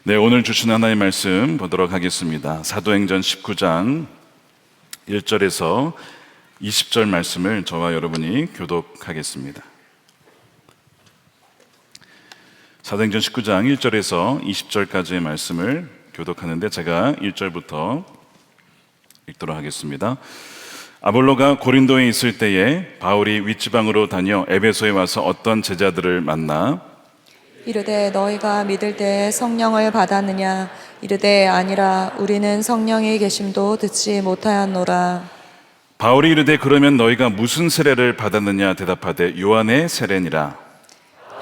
네, 오늘 주신 하나님의 말씀 보도록 하겠습니다. 사도행전 19장 1절에서 20절 말씀을 저와 여러분이 교독하겠습니다. 사도행전 19장 1절에서 20절까지의 말씀을 교독하는데 제가 1절부터 읽도록 하겠습니다. 아볼로가 고린도에 있을 때에 바울이 윗지방으로 다녀 에베소에 와서 어떤 제자들을 만나 이르되 너희가 믿을 때에 성령을 받았느냐? 이르되 아니라 우리는 성령의 계심도 듣지 못하였노라. 바울이 이르되 그러면 너희가 무슨 세례를 받았느냐 대답하되 요한의 세례니라.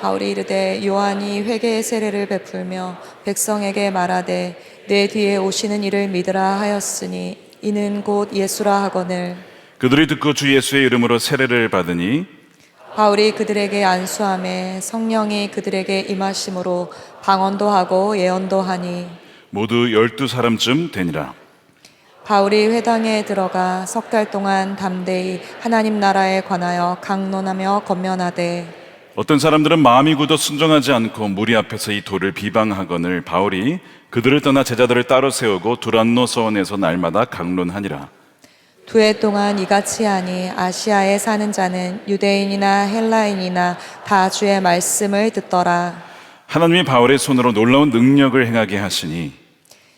바울이 이르되 요한이 회개의 세례를 베풀며 백성에게 말하되 내 뒤에 오시는 이를 믿으라 하였으니 이는 곧 예수라 하거늘. 그들이 듣고 주 예수의 이름으로 세례를 받으니 바울이 그들에게 안수하매 성령이 그들에게 임하심으로 방언도 하고 예언도 하니 모두 12사람쯤 되니라. 바울이 회당에 들어가 석 달 동안 담대히 하나님 나라에 관하여 강론하며 권면하되 어떤 사람들은 마음이 굳어 순종하지 않고 무리 앞에서 이 돌을 비방하거늘 바울이 그들을 떠나 제자들을 따로 세우고 두란노 서원에서 날마다 강론하니라. 2해 동안 이같이 하니 아시아에 사는 자는 유대인이나 헬라인이나 다 주의 말씀을 듣더라. 하나님이 바울의 손으로 놀라운 능력을 행하게 하시니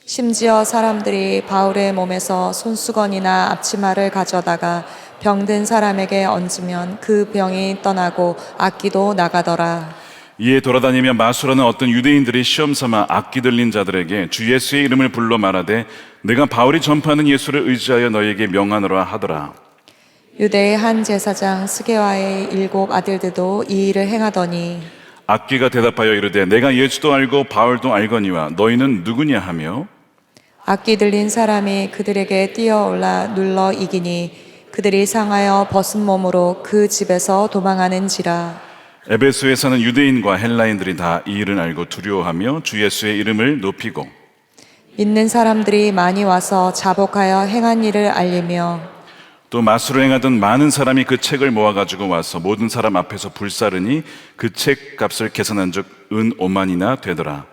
심지어 사람들이 바울의 몸에서 손수건이나 앞치마를 가져다가 병든 사람에게 얹으면 그 병이 떠나고 악기도 나가더라. 이에 돌아다니며 마술하는 어떤 유대인들이 시험삼아 악기 들린 자들에게 주 예수의 이름을 불러 말하되 내가 바울이 전파하는 예수를 의지하여 너희에게 명하노라 하더라. 유대의 한 제사장 스게와의 7 아들들도 이 일을 행하더니 악기가 대답하여 이르되 내가 예수도 알고 바울도 알거니와 너희는 누구냐 하며 악기 들린 사람이 그들에게 뛰어올라 눌러 이기니 그들이 상하여 벗은 몸으로 그 집에서 도망하는지라. 에베소에 사는 유대인과 헬라인들이 다 이 일을 알고 두려워하며 주 예수의 이름을 높이고 믿는 사람들이 많이 와서 자복하여 행한 일을 알리며 또 마술을 행하던 많은 사람이 그 책을 모아가지고 와서 모든 사람 앞에서 불사르니 그 책 값을 계산한 즉 은 5만이나 되더라.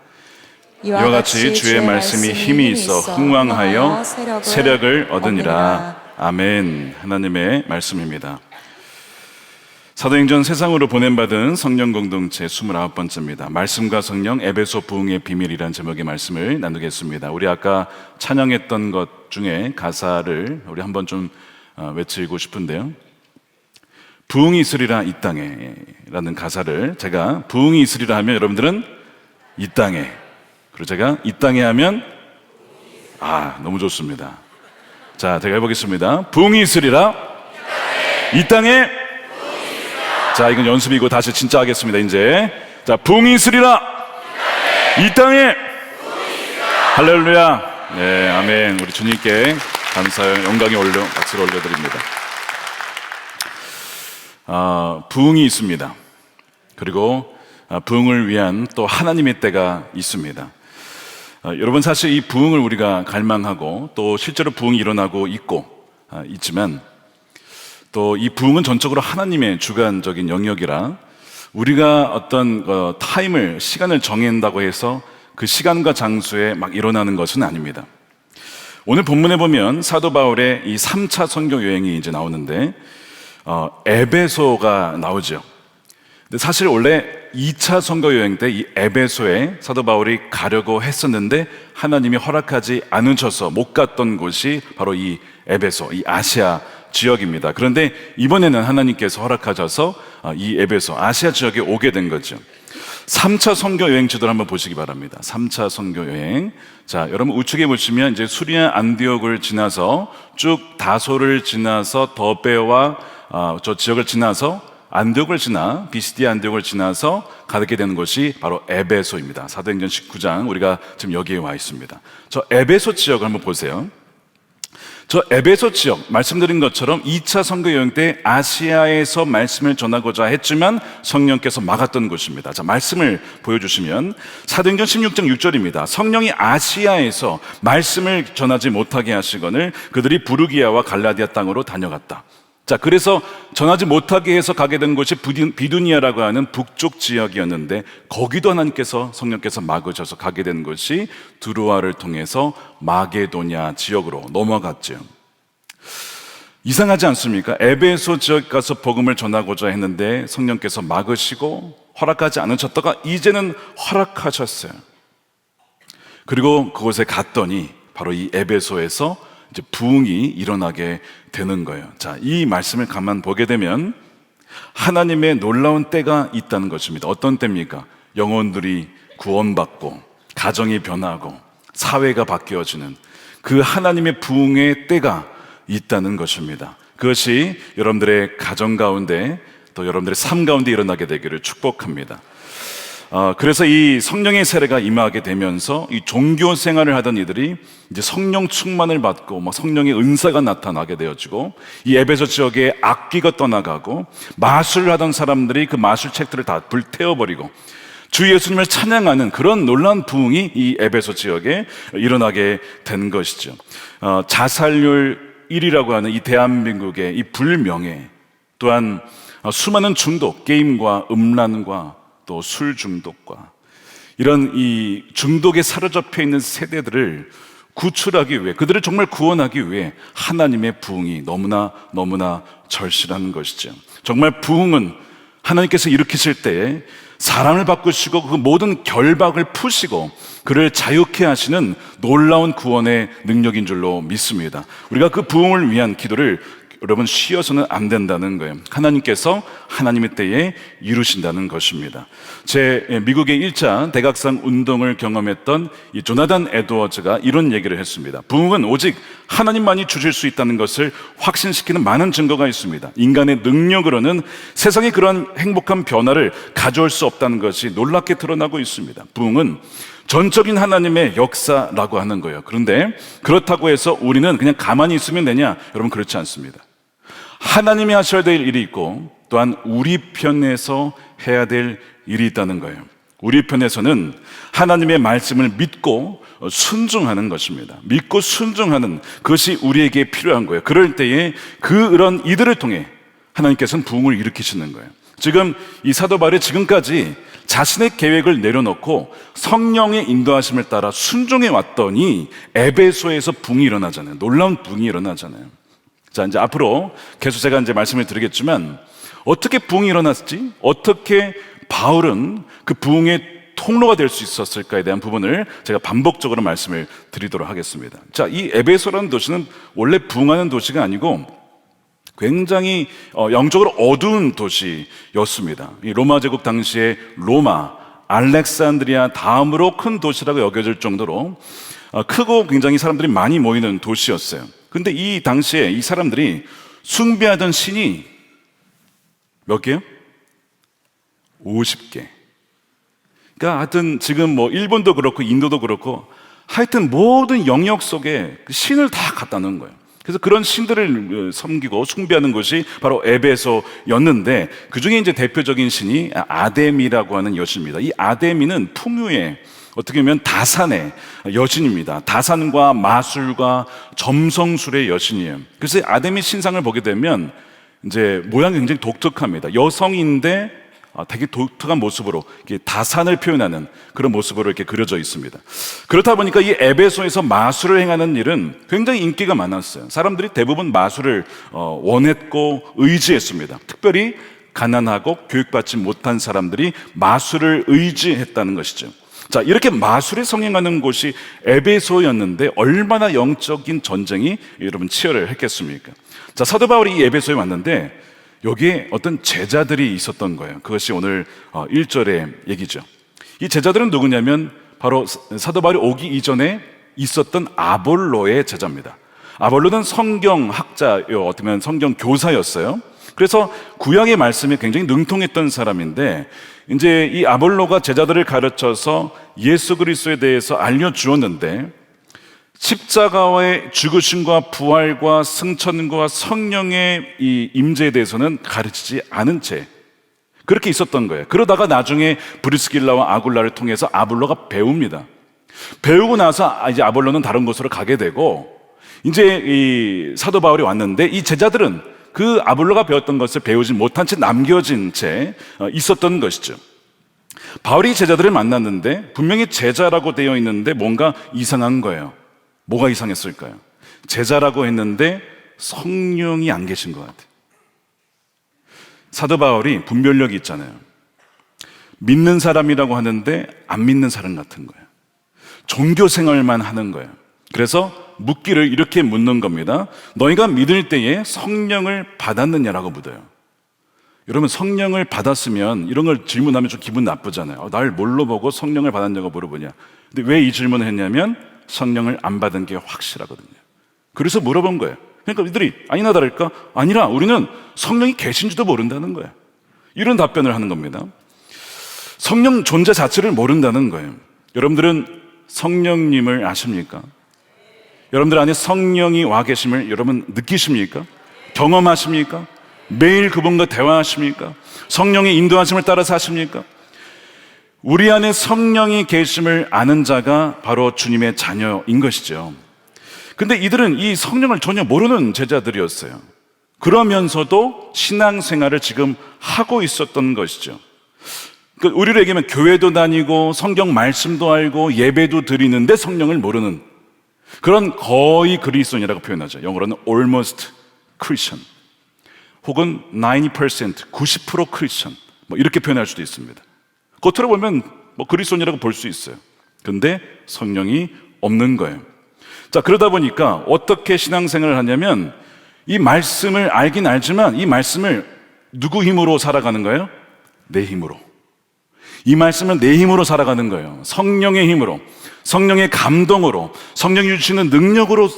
이와 같이 주의 말씀이 힘이 있어 흥왕하여 세력을 얻으니라. 아멘. 하나님의 말씀입니다. 사도행전 세상으로 보냄받은 성령 공동체 29번째입니다. 말씀과 성령 에베소 부흥의 비밀이란 제목의 말씀을 나누겠습니다. 우리 아까 찬양했던 것 중에 가사를 우리 한번 좀 외치고 싶은데요. 부흥이 있으리라 이 땅에 라는 가사를 제가 부흥이 있으리라 하면 여러분들은 이 땅에, 그리고 제가 이 땅에 하면 너무 좋습니다. 자, 제가 해보겠습니다. 부흥이 있으리라 이 땅에. 자, 이건 연습이고 다시 진짜 하겠습니다. 이제 자, 부흥이 있으리라 이 땅에. 할렐루야. 네, 아멘. 우리 주님께 감사의 영광의 박수를 올려드립니다. 부흥이 있습니다. 그리고 부흥을 위한 또 하나님의 때가 있습니다. 여러분, 사실 이 부흥을 우리가 갈망하고 또 실제로 부흥이 일어나고 있지만 또 이 부흥은 전적으로 하나님의 주관적인 영역이라 우리가 어떤 시간을 정한다고 해서 그 시간과 장소에 막 일어나는 것은 아닙니다. 오늘 본문에 보면 사도 바울의 이 3차 선교 여행이 이제 나오는데 에베소가 나오죠. 근데 사실 원래 2차 선교 여행 때 이 에베소에 사도 바울이 가려고 했었는데 하나님이 허락하지 않으셔서 못 갔던 곳이 바로 이 에베소, 이 아시아 지역입니다. 그런데 이번에는 하나님께서 허락하셔서 이 에베소, 아시아 지역에 오게 된 거죠. 3차 선교 여행 지도를 한번 보시기 바랍니다. 3차 선교 여행. 자, 여러분 우측에 보시면 이제 수리아 안디옥을 지나서 쭉 다소를 지나서 더베와 저 지역을 지나서 안디옥을 지나 비시디아 안디옥을 지나서 가게 되는 곳이 바로 에베소입니다. 사도행전 19장 우리가 지금 여기에 와 있습니다. 저 에베소 지역을 한번 보세요. 저 에베소 지역, 말씀드린 것처럼 2차 선교 여행 때 아시아에서 말씀을 전하고자 했지만 성령께서 막았던 곳입니다. 자, 말씀을 보여주시면 사도행전 16장 6절입니다. 성령이 아시아에서 말씀을 전하지 못하게 하시거늘 그들이 부르기아와 갈라디아 땅으로 다녀갔다. 자, 그래서 전하지 못하게 해서 가게 된 곳이 비두니아라고 하는 북쪽 지역이었는데, 거기도 하나님께서 성령께서 막으셔서 가게 된 곳이 두로아를 통해서 마게도냐 지역으로 넘어갔죠. 이상하지 않습니까? 에베소 지역 가서 복음을 전하고자 했는데 성령께서 막으시고 허락하지 않으셨다가 이제는 허락하셨어요. 그리고 그곳에 갔더니 바로 이 에베소에서 이제 부흥이 일어나게 되는 거예요. 자, 이 말씀을 가만 보게 되면 하나님의 놀라운 때가 있다는 것입니다. 어떤 때입니까? 영혼들이 구원받고 가정이 변하고 사회가 바뀌어지는 그 하나님의 부흥의 때가 있다는 것입니다. 그것이 여러분들의 가정 가운데 또 여러분들의 삶 가운데 일어나게 되기를 축복합니다. 그래서 이 성령의 세례가 임하게 되면서 이 종교 생활을 하던 이들이 이제 성령 충만을 받고 성령의 은사가 나타나게 되어지고, 이 에베소 지역에 악기가 떠나가고 마술을 하던 사람들이 그 마술책들을 다 불태워버리고 주 예수님을 찬양하는 그런 놀라운 부흥이 이 에베소 지역에 일어나게 된 것이죠. 자살률 1위라고 하는 이 대한민국의 이 불명예, 또한 수많은 중독, 게임과 음란과 또 술 중독과 이런 이 중독에 사로잡혀 있는 세대들을 구출하기 위해, 그들을 정말 구원하기 위해 하나님의 부흥이 너무나 절실한 것이죠. 정말 부흥은 하나님께서 일으키실 때에 사람을 바꾸시고 그 모든 결박을 푸시고 그를 자유케 하시는 놀라운 구원의 능력인 줄로 믿습니다. 우리가 그 부흥을 위한 기도를 여러분 쉬어서는 안 된다는 거예요. 하나님께서 하나님의 때에 이루신다는 것입니다. 제 미국의 1차 대각상 운동을 경험했던 이 조나단 에드워즈가 이런 얘기를 했습니다. 부흥은 오직 하나님만이 주실 수 있다는 것을 확신시키는 많은 증거가 있습니다. 인간의 능력으로는 세상에 그러한 행복한 변화를 가져올 수 없다는 것이 놀랍게 드러나고 있습니다. 부흥은 전적인 하나님의 역사라고 하는 거예요. 그런데 그렇다고 해서 우리는 그냥 가만히 있으면 되냐? 여러분, 그렇지 않습니다. 하나님이 하셔야 될 일이 있고 또한 우리 편에서 해야 될 일이 있다는 거예요. 우리 편에서는 하나님의 말씀을 믿고 순종하는 것입니다. 믿고 순종하는 그것이 우리에게 필요한 거예요. 그럴 때에 그런 이들을 통해 하나님께서는 부흥을 일으키시는 거예요. 지금 이 사도 바울이 지금까지 자신의 계획을 내려놓고 성령의 인도하심을 따라 순종해 왔더니 에베소에서 부흥이 일어나잖아요. 놀라운 부흥이 일어나잖아요. 자, 이제 앞으로 계속 제가 이제 말씀을 드리겠지만 어떻게 부흥이 일어났지? 어떻게 바울은 그 부흥의 통로가 될 수 있었을까에 대한 부분을 제가 반복적으로 말씀을 드리도록 하겠습니다. 자, 이 에베소라는 도시는 원래 부흥하는 도시가 아니고 굉장히 영적으로 어두운 도시였습니다. 이 로마 제국 당시에 로마, 알렉산드리아 다음으로 큰 도시라고 여겨질 정도로 크고 굉장히 사람들이 많이 모이는 도시였어요. 근데 이 당시에 이 사람들이 숭배하던 신이 몇 개요? 50개. 그러니까 하여튼 지금 일본도 그렇고 인도도 그렇고 하여튼 모든 영역 속에 신을 다 갖다 놓은 거예요. 그래서 그런 신들을 섬기고 숭배하는 것이 바로 에베소였는데, 그 중에 이제 대표적인 신이 아데미라고 하는 여신입니다. 이 아데미는 풍요의, 어떻게 보면 다산의 여신입니다. 다산과 마술과 점성술의 여신이에요. 그래서 아데미 신상을 보게 되면 이제 모양이 굉장히 독특합니다. 여성인데 되게 독특한 모습으로 다산을 표현하는 그런 모습으로 이렇게 그려져 있습니다. 그렇다 보니까 이 에베소에서 마술을 행하는 일은 굉장히 인기가 많았어요. 사람들이 대부분 마술을 원했고 의지했습니다. 특별히 가난하고 교육받지 못한 사람들이 마술을 의지했다는 것이죠. 자, 이렇게 마술에 성행하는 곳이 에베소였는데 얼마나 영적인 전쟁이 여러분 치열을 했겠습니까? 자, 사도 바울이 이 에베소에 왔는데 여기에 어떤 제자들이 있었던 거예요. 그것이 오늘 1절의 얘기죠. 이 제자들은 누구냐면 바로 사도 바울이 오기 이전에 있었던 아볼로의 제자입니다. 아볼로는 성경학자요, 어떻게 보면 성경 교사였어요. 그래서 구약의 말씀에 굉장히 능통했던 사람인데, 이제 이 아볼로가 제자들을 가르쳐서 예수 그리스도에 대해서 알려주었는데, 십자가의 죽으심과 부활과 승천과 성령의 이 임재에 대해서는 가르치지 않은 채 그렇게 있었던 거예요. 그러다가 나중에 브리스길라와 아굴라를 통해서 아볼로가 배웁니다. 배우고 나서 이제 아볼로는 다른 곳으로 가게 되고, 이제 이 사도 바울이 왔는데 이 제자들은 그 아볼로가 배웠던 것을 배우지 못한 채 남겨진 채 있었던 것이죠. 바울이 제자들을 만났는데 분명히 제자라고 되어 있는데 뭔가 이상한 거예요. 뭐가 이상했을까요? 제자라고 했는데 성령이 안 계신 것 같아요. 사도 바울이 분별력이 있잖아요. 믿는 사람이라고 하는데 안 믿는 사람 같은 거예요. 종교 생활만 하는 거예요. 그래서 묻기를 이렇게 묻는 겁니다. 너희가 믿을 때에 성령을 받았느냐라고 묻어요. 여러분, 성령을 받았으면 이런 걸 질문하면 좀 기분 나쁘잖아요. 날 뭘로 보고 성령을 받았냐고 물어보냐. 근데 왜 이 질문을 했냐면 성령을 안 받은 게 확실하거든요. 그래서 물어본 거예요. 그러니까 이들이 아니나 다를까? 아니라 우리는 성령이 계신지도 모른다는 거예요. 이런 답변을 하는 겁니다. 성령 존재 자체를 모른다는 거예요. 여러분들은 성령님을 아십니까? 여러분들 안에 성령이 와 계심을 여러분 느끼십니까? 경험하십니까? 매일 그분과 대화하십니까? 성령의 인도하심을 따라 사십니까? 우리 안에 성령이 계심을 아는 자가 바로 주님의 자녀인 것이죠. 근데 이들은 이 성령을 전혀 모르는 제자들이었어요. 그러면서도 신앙생활을 지금 하고 있었던 것이죠. 그러니까 우리로 얘기하면 교회도 다니고 성경 말씀도 알고 예배도 드리는데 성령을 모르는 그런 거의 그리스도인이라고 표현하죠. 영어로는 almost Christian 혹은 90%, 90% 크리스천 뭐 이렇게 표현할 수도 있습니다. 겉으로 보면 뭐 그리스도인이라고 볼 수 있어요. 근데 성령이 없는 거예요. 자, 그러다 보니까 어떻게 신앙생활을 하냐면 이 말씀을 알긴 알지만 이 말씀을 누구 힘으로 살아가는 거예요? 내 힘으로. 이 말씀은 내 힘으로 살아가는 거예요. 성령의 힘으로, 성령의 감동으로, 성령이 주시는 능력으로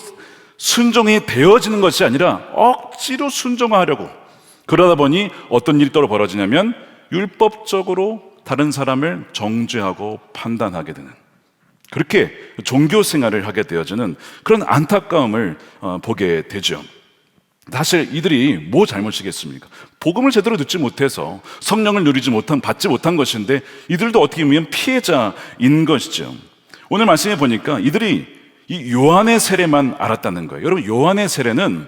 순종이 되어지는 것이 아니라 억지로 순종하려고. 그러다 보니 어떤 일이 따로 벌어지냐면 율법적으로 다른 사람을 정죄하고 판단하게 되는, 그렇게 종교 생활을 하게 되어지는 그런 안타까움을 보게 되죠. 사실 이들이 뭐 잘못이겠습니까? 복음을 제대로 듣지 못해서 성령을 누리지 못한, 받지 못한 것인데 이들도 어떻게 보면 피해자인 것이죠. 오늘 말씀해 보니까 이들이 이 요한의 세례만 알았다는 거예요. 여러분, 요한의 세례는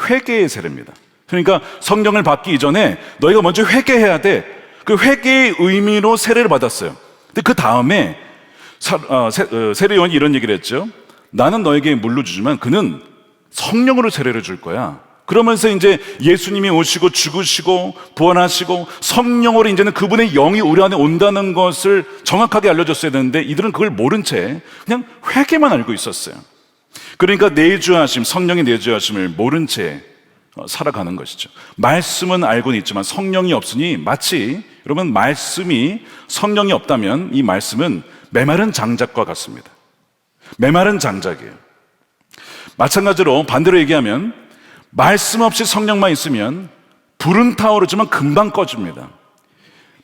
회개의 세례입니다. 그러니까 성령을 받기 이전에 너희가 먼저 회개해야 돼. 그 회개의 의미로 세례를 받았어요. 근데 그 다음에 세례 요한이 이런 얘기를 했죠. 나는 너에게 물로 주지만 그는 성령으로 세례를 줄 거야. 그러면서 이제 예수님이 오시고 죽으시고 부활하시고 성령으로 이제는 그분의 영이 우리 안에 온다는 것을 정확하게 알려줬어야 되는데 이들은 그걸 모른 채 그냥 회개만 알고 있었어요. 그러니까 내주하심, 성령의 내주하심을 모른 채 살아가는 것이죠. 말씀은 알고는 있지만 성령이 없으니 마치 여러분, 말씀이 성령이 없다면 이 말씀은 메마른 장작과 같습니다. 메마른 장작이에요. 마찬가지로 반대로 얘기하면 말씀 없이 성령만 있으면 불은 타오르지만 금방 꺼집니다.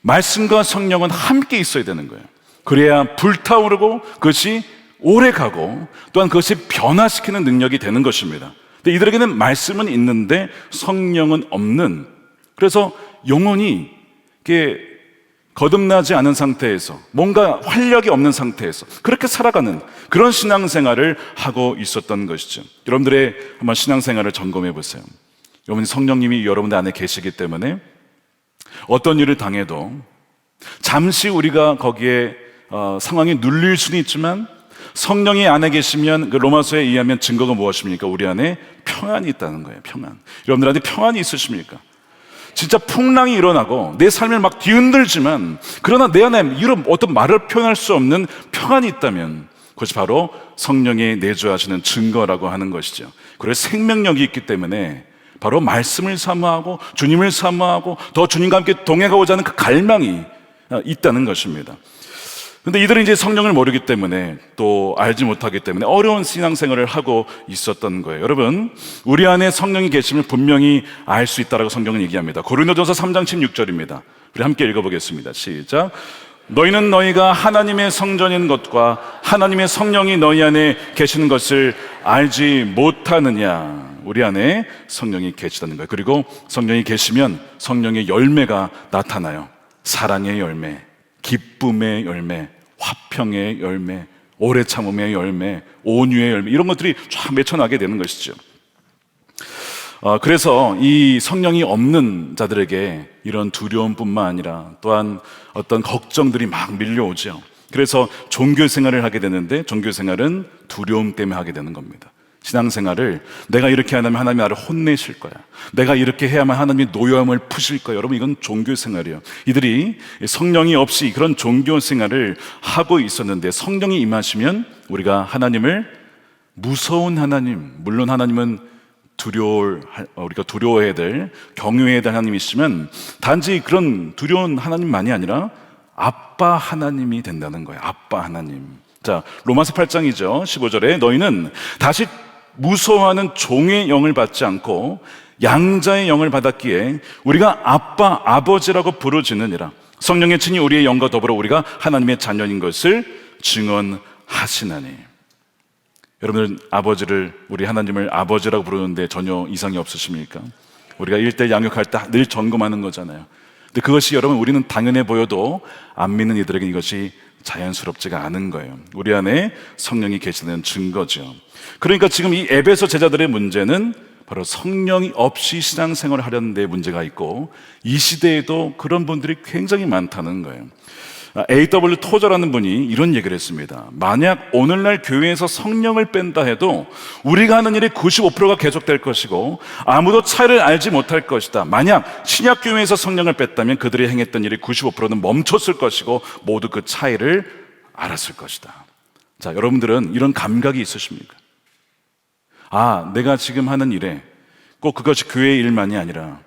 말씀과 성령은 함께 있어야 되는 거예요. 그래야 불타오르고 그것이 오래 가고 또한 그것이 변화시키는 능력이 되는 것입니다. 근데 이들에게는 말씀은 있는데 성령은 없는, 그래서 영혼이 이렇게 거듭나지 않은 상태에서 뭔가 활력이 없는 상태에서 그렇게 살아가는 그런 신앙생활을 하고 있었던 것이죠. 여러분들의 한번 신앙생활을 점검해 보세요. 여러분, 성령님이 여러분들 안에 계시기 때문에 어떤 일을 당해도 잠시 우리가 거기에 상황이 눌릴 수는 있지만 성령이 안에 계시면 그 로마서에 의하면 증거가 무엇입니까? 우리 안에 평안이 있다는 거예요. 평안. 여러분들한테 평안이 있으십니까? 진짜 풍랑이 일어나고 내 삶을 막 뒤흔들지만 그러나 내 안에 이런 어떤 말을 표현할 수 없는 평안이 있다면 그것이 바로 성령이 내주하시는 증거라고 하는 것이죠. 그래서 생명력이 있기 때문에 바로 말씀을 사모하고 주님을 사모하고 더 주님과 함께 동행하고자 하는 그 갈망이 있다는 것입니다. 근데 이들은 이제 성령을 모르기 때문에 또 알지 못하기 때문에 어려운 신앙생활을 하고 있었던 거예요. 여러분, 우리 안에 성령이 계시면 분명히 알 수 있다라고 성경은 얘기합니다. 고린도전서 3장 16절입니다. 우리 함께 읽어보겠습니다. 시작. 너희는 너희가 하나님의 성전인 것과 하나님의 성령이 너희 안에 계시는 것을 알지 못하느냐. 우리 안에 성령이 계시다는 거예요. 그리고 성령이 계시면 성령의 열매가 나타나요. 사랑의 열매, 기쁨의 열매, 화평의 열매, 오래 참음의 열매, 온유의 열매, 이런 것들이 쫙 맺혀나게 되는 것이죠. 그래서 이 성령이 없는 자들에게 이런 두려움뿐만 아니라 또한 어떤 걱정들이 막 밀려오죠. 그래서 종교 생활을 하게 되는데 종교 생활은 두려움 때문에 하게 되는 겁니다. 신앙생활을 내가 이렇게 하면 하나님이 나를 혼내실 거야, 내가 이렇게 해야만 하나님이 노여움을 푸실 거야. 여러분, 이건 종교 생활이에요. 이들이 성령이 없이 그런 종교 생활을 하고 있었는데 성령이 임하시면 우리가 하나님을 무서운 하나님, 물론 하나님은 우리가 두려워해야 될, 경외해야 될 하나님이시면 단지 그런 두려운 하나님만이 아니라 아빠 하나님이 된다는 거예요. 아빠 하나님. 자, 로마서 8장이죠. 15절에 너희는 다시 무서워하는 종의 영을 받지 않고 양자의 영을 받았기에 우리가 아빠, 아버지라고 부르짖느니라. 성령의 친히 우리의 영과 더불어 우리가 하나님의 자녀인 것을 증언하시나니. 여러분들, 우리 하나님을 아버지라고 부르는데 전혀 이상이 없으십니까? 우리가 일대 양육할 때 늘 점검하는 거잖아요. 근데 그것이 여러분, 우리는 당연해 보여도 안 믿는 이들에게 이것이 자연스럽지가 않은 거예요. 우리 안에 성령이 계시는 증거죠. 그러니까 지금 이 에베소 제자들의 문제는 바로 성령이 없이 신앙생활을 하려는 데 문제가 있고, 이 시대에도 그런 분들이 굉장히 많다는 거예요. A.W. 토저라는 분이 이런 얘기를 했습니다. 만약 오늘날 교회에서 성령을 뺀다 해도 우리가 하는 일이 95%가 계속될 것이고 아무도 차이를 알지 못할 것이다. 만약 신약교회에서 성령을 뺐다면 그들이 행했던 일이 95%는 멈췄을 것이고 모두 그 차이를 알았을 것이다. 자, 여러분들은 이런 감각이 있으십니까? 내가 지금 하는 일에 꼭 그것이 교회의 일만이 아니라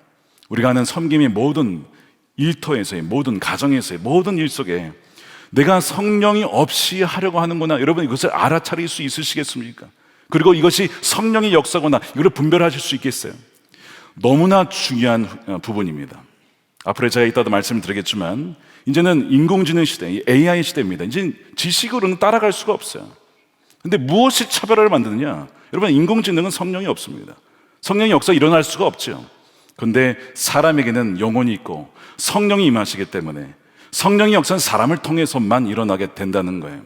우리가 하는 섬김의 모든 일터에서의, 모든 가정에서의 모든 일 속에 내가 성령이 없이 하려고 하는구나. 여러분, 이것을 알아차릴 수 있으시겠습니까? 그리고 이것이 성령의 역사구나, 이걸 분별하실 수 있겠어요? 너무나 중요한 부분입니다. 앞으로 제가 이따도 말씀을 드리겠지만 이제는 인공지능 시대, AI 시대입니다. 이제 지식으로는 따라갈 수가 없어요. 근데 무엇이 차별화를 만드느냐? 여러분, 인공지능은 성령이 없습니다. 성령의 역사가 일어날 수가 없죠. 그런데 사람에게는 영혼이 있고 성령이 임하시기 때문에 성령의 역사는 사람을 통해서만 일어나게 된다는 거예요.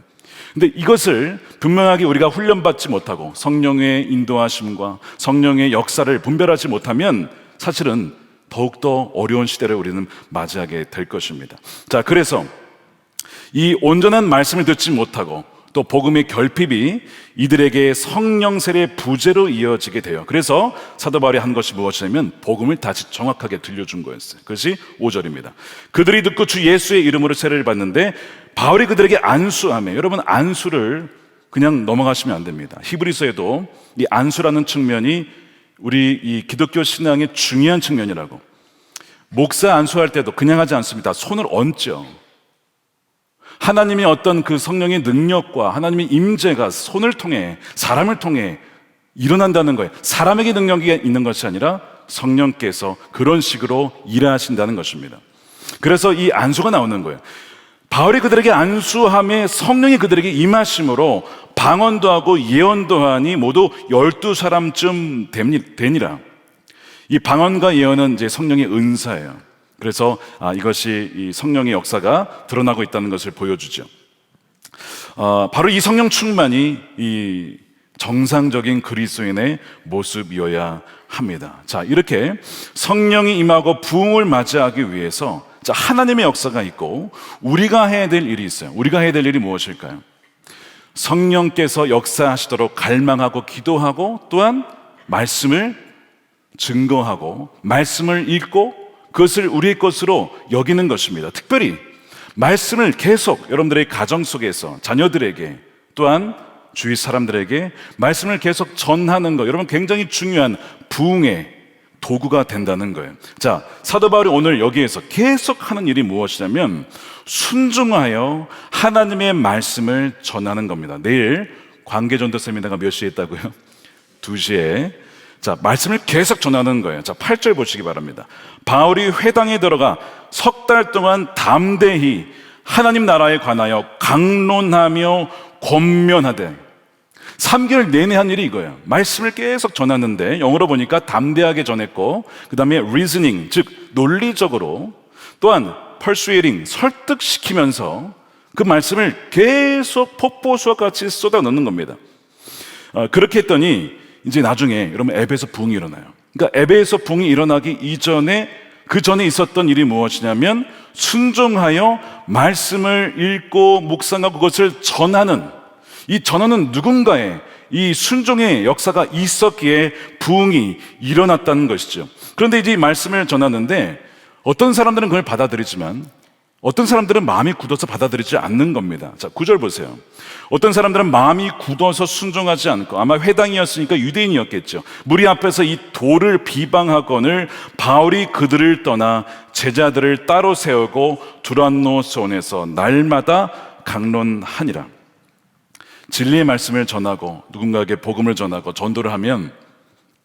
근데 이것을 분명하게 우리가 훈련받지 못하고 성령의 인도하심과 성령의 역사를 분별하지 못하면 사실은 더욱더 어려운 시대를 우리는 맞이하게 될 것입니다. 자, 그래서 이 온전한 말씀을 듣지 못하고 또 복음의 결핍이 이들에게 성령 세례의 부재로 이어지게 돼요. 그래서 사도 바울이 한 것이 무엇이냐면 복음을 다시 정확하게 들려준 거였어요. 그것이 5절입니다. 그들이 듣고 주 예수의 이름으로 세례를 받는데 바울이 그들에게 안수하며, 여러분, 안수를 그냥 넘어가시면 안 됩니다. 히브리서에도 이 안수라는 측면이 우리 이 기독교 신앙의 중요한 측면이라고. 목사 안수할 때도 그냥 하지 않습니다. 손을 얹죠. 하나님의 어떤 그 성령의 능력과 하나님의 임재가 손을 통해, 사람을 통해 일어난다는 거예요. 사람에게 능력이 있는 것이 아니라 성령께서 그런 식으로 일하신다는 것입니다. 그래서 이 안수가 나오는 거예요. 바울이 그들에게 안수함에 성령이 그들에게 임하심으로 방언도 하고 예언도 하니 모두 12사람쯤 되니라. 이 방언과 예언은 이제 성령의 은사예요. 그래서 이것이 이 성령의 역사가 드러나고 있다는 것을 보여주죠. 바로 이 성령 충만이 이 정상적인 그리스도인의 모습이어야 합니다. 자, 이렇게 성령이 임하고 부흥을 맞이하기 위해서 하나님의 역사가 있고 우리가 해야 될 일이 있어요. 우리가 해야 될 일이 무엇일까요? 성령께서 역사하시도록 갈망하고 기도하고 또한 말씀을 증거하고 말씀을 읽고 그것을 우리의 것으로 여기는 것입니다. 특별히 말씀을 계속 여러분들의 가정 속에서 자녀들에게 또한 주위 사람들에게 말씀을 계속 전하는 것, 여러분 굉장히 중요한 부흥의 도구가 된다는 거예요. 자, 사도 바울이 오늘 여기에서 계속 하는 일이 무엇이냐면 순종하여 하나님의 말씀을 전하는 겁니다. 내일 관계전도 세미나가 몇 시에 있다고요? 2시에. 자, 말씀을 계속 전하는 거예요. 자, 8절 보시기 바랍니다. 바울이 회당에 들어가 석 달 동안 담대히 하나님 나라에 관하여 강론하며 권면하되, 3개월 내내 한 일이 이거예요. 말씀을 계속 전하는데 영어로 보니까 담대하게 전했고, 그 다음에 reasoning, 즉 논리적으로, 또한 persuading, 설득시키면서 그 말씀을 계속 폭포수와 같이 쏟아 넣는 겁니다. 그렇게 했더니 이제 나중에 여러분 에베소 부흥이 일어나요. 그러니까 에베소 붕이 일어나기 이전에 그 전에 있었던 일이 무엇이냐면 순종하여 말씀을 읽고 묵상하고 그것을 전하는, 이 전하는 누군가의 이 순종의 역사가 있었기에 부흥이 일어났다는 것이죠. 그런데 이제 이 말씀을 전하는데 어떤 사람들은 그걸 받아들이지만 어떤 사람들은 마음이 굳어서 받아들이지 않는 겁니다. 자, 9절 보세요. 어떤 사람들은 마음이 굳어서 순종하지 않고, 아마 회당이었으니까 유대인이었겠죠. 무리 앞에서 이 도를 비방하거늘 바울이 그들을 떠나 제자들을 따로 세우고 두란노손에서 날마다 강론하니라. 진리의 말씀을 전하고 누군가에게 복음을 전하고 전도를 하면